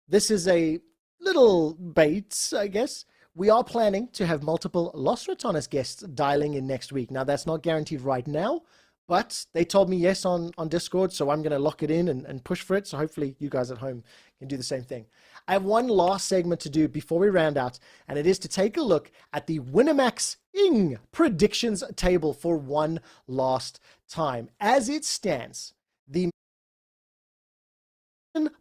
Speaker 14: this is a little bait, I guess. We are planning to have multiple Los Ratones guests dialing in next week. Now that's not guaranteed right now, but they told me yes on Discord. So I'm going to lock it in and push for it. So hopefully you guys at home can do the same thing. I have one last segment to do before we round out, and it is to take a look at the Winamax predictions table for one last time. As it stands, the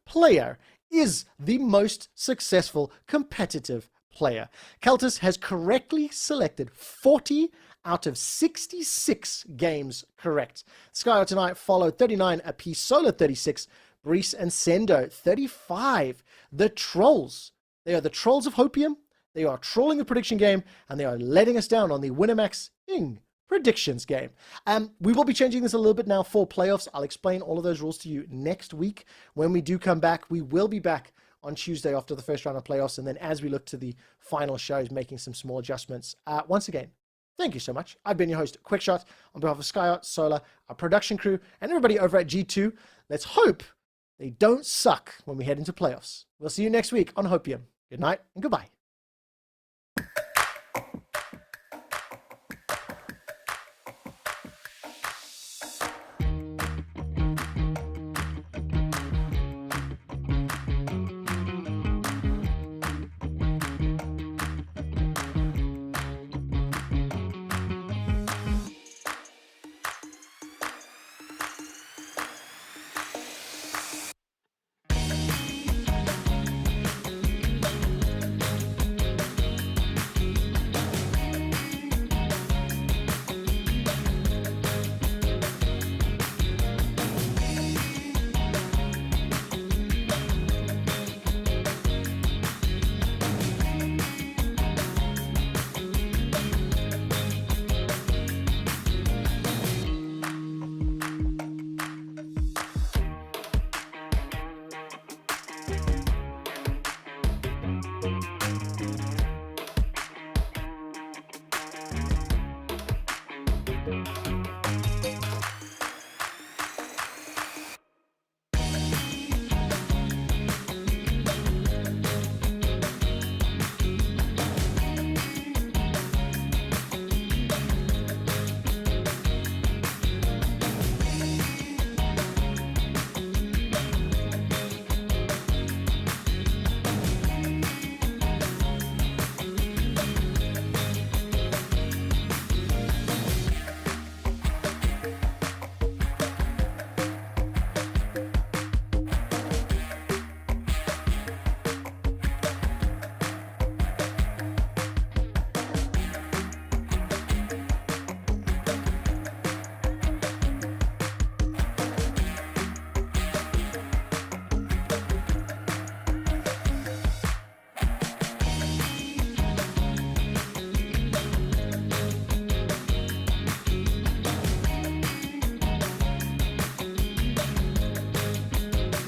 Speaker 14: player is the most successful competitive player. Keltis has correctly selected 40 out of 66 games correct. Skyyart and I follow 39 apiece, Sola 36, Brees and Sendo 35. The trolls. They are the trolls of HopEUm. They are trolling the prediction game, and they are letting us down on the Winamax predictions game. We will be changing this a little bit now for playoffs. I'll explain all of those rules to you next week. When we do come back, we will be back on Tuesday after the first round of playoffs, and then as we look to the final shows, making some small adjustments. Once again, thank you so much. I've been your host, Quickshot, on behalf of Skyyart, Sola, our production crew, and everybody over at G2. Let's hope they don't suck when we head into playoffs. We'll see you next week on HopEUm. Good night and goodbye.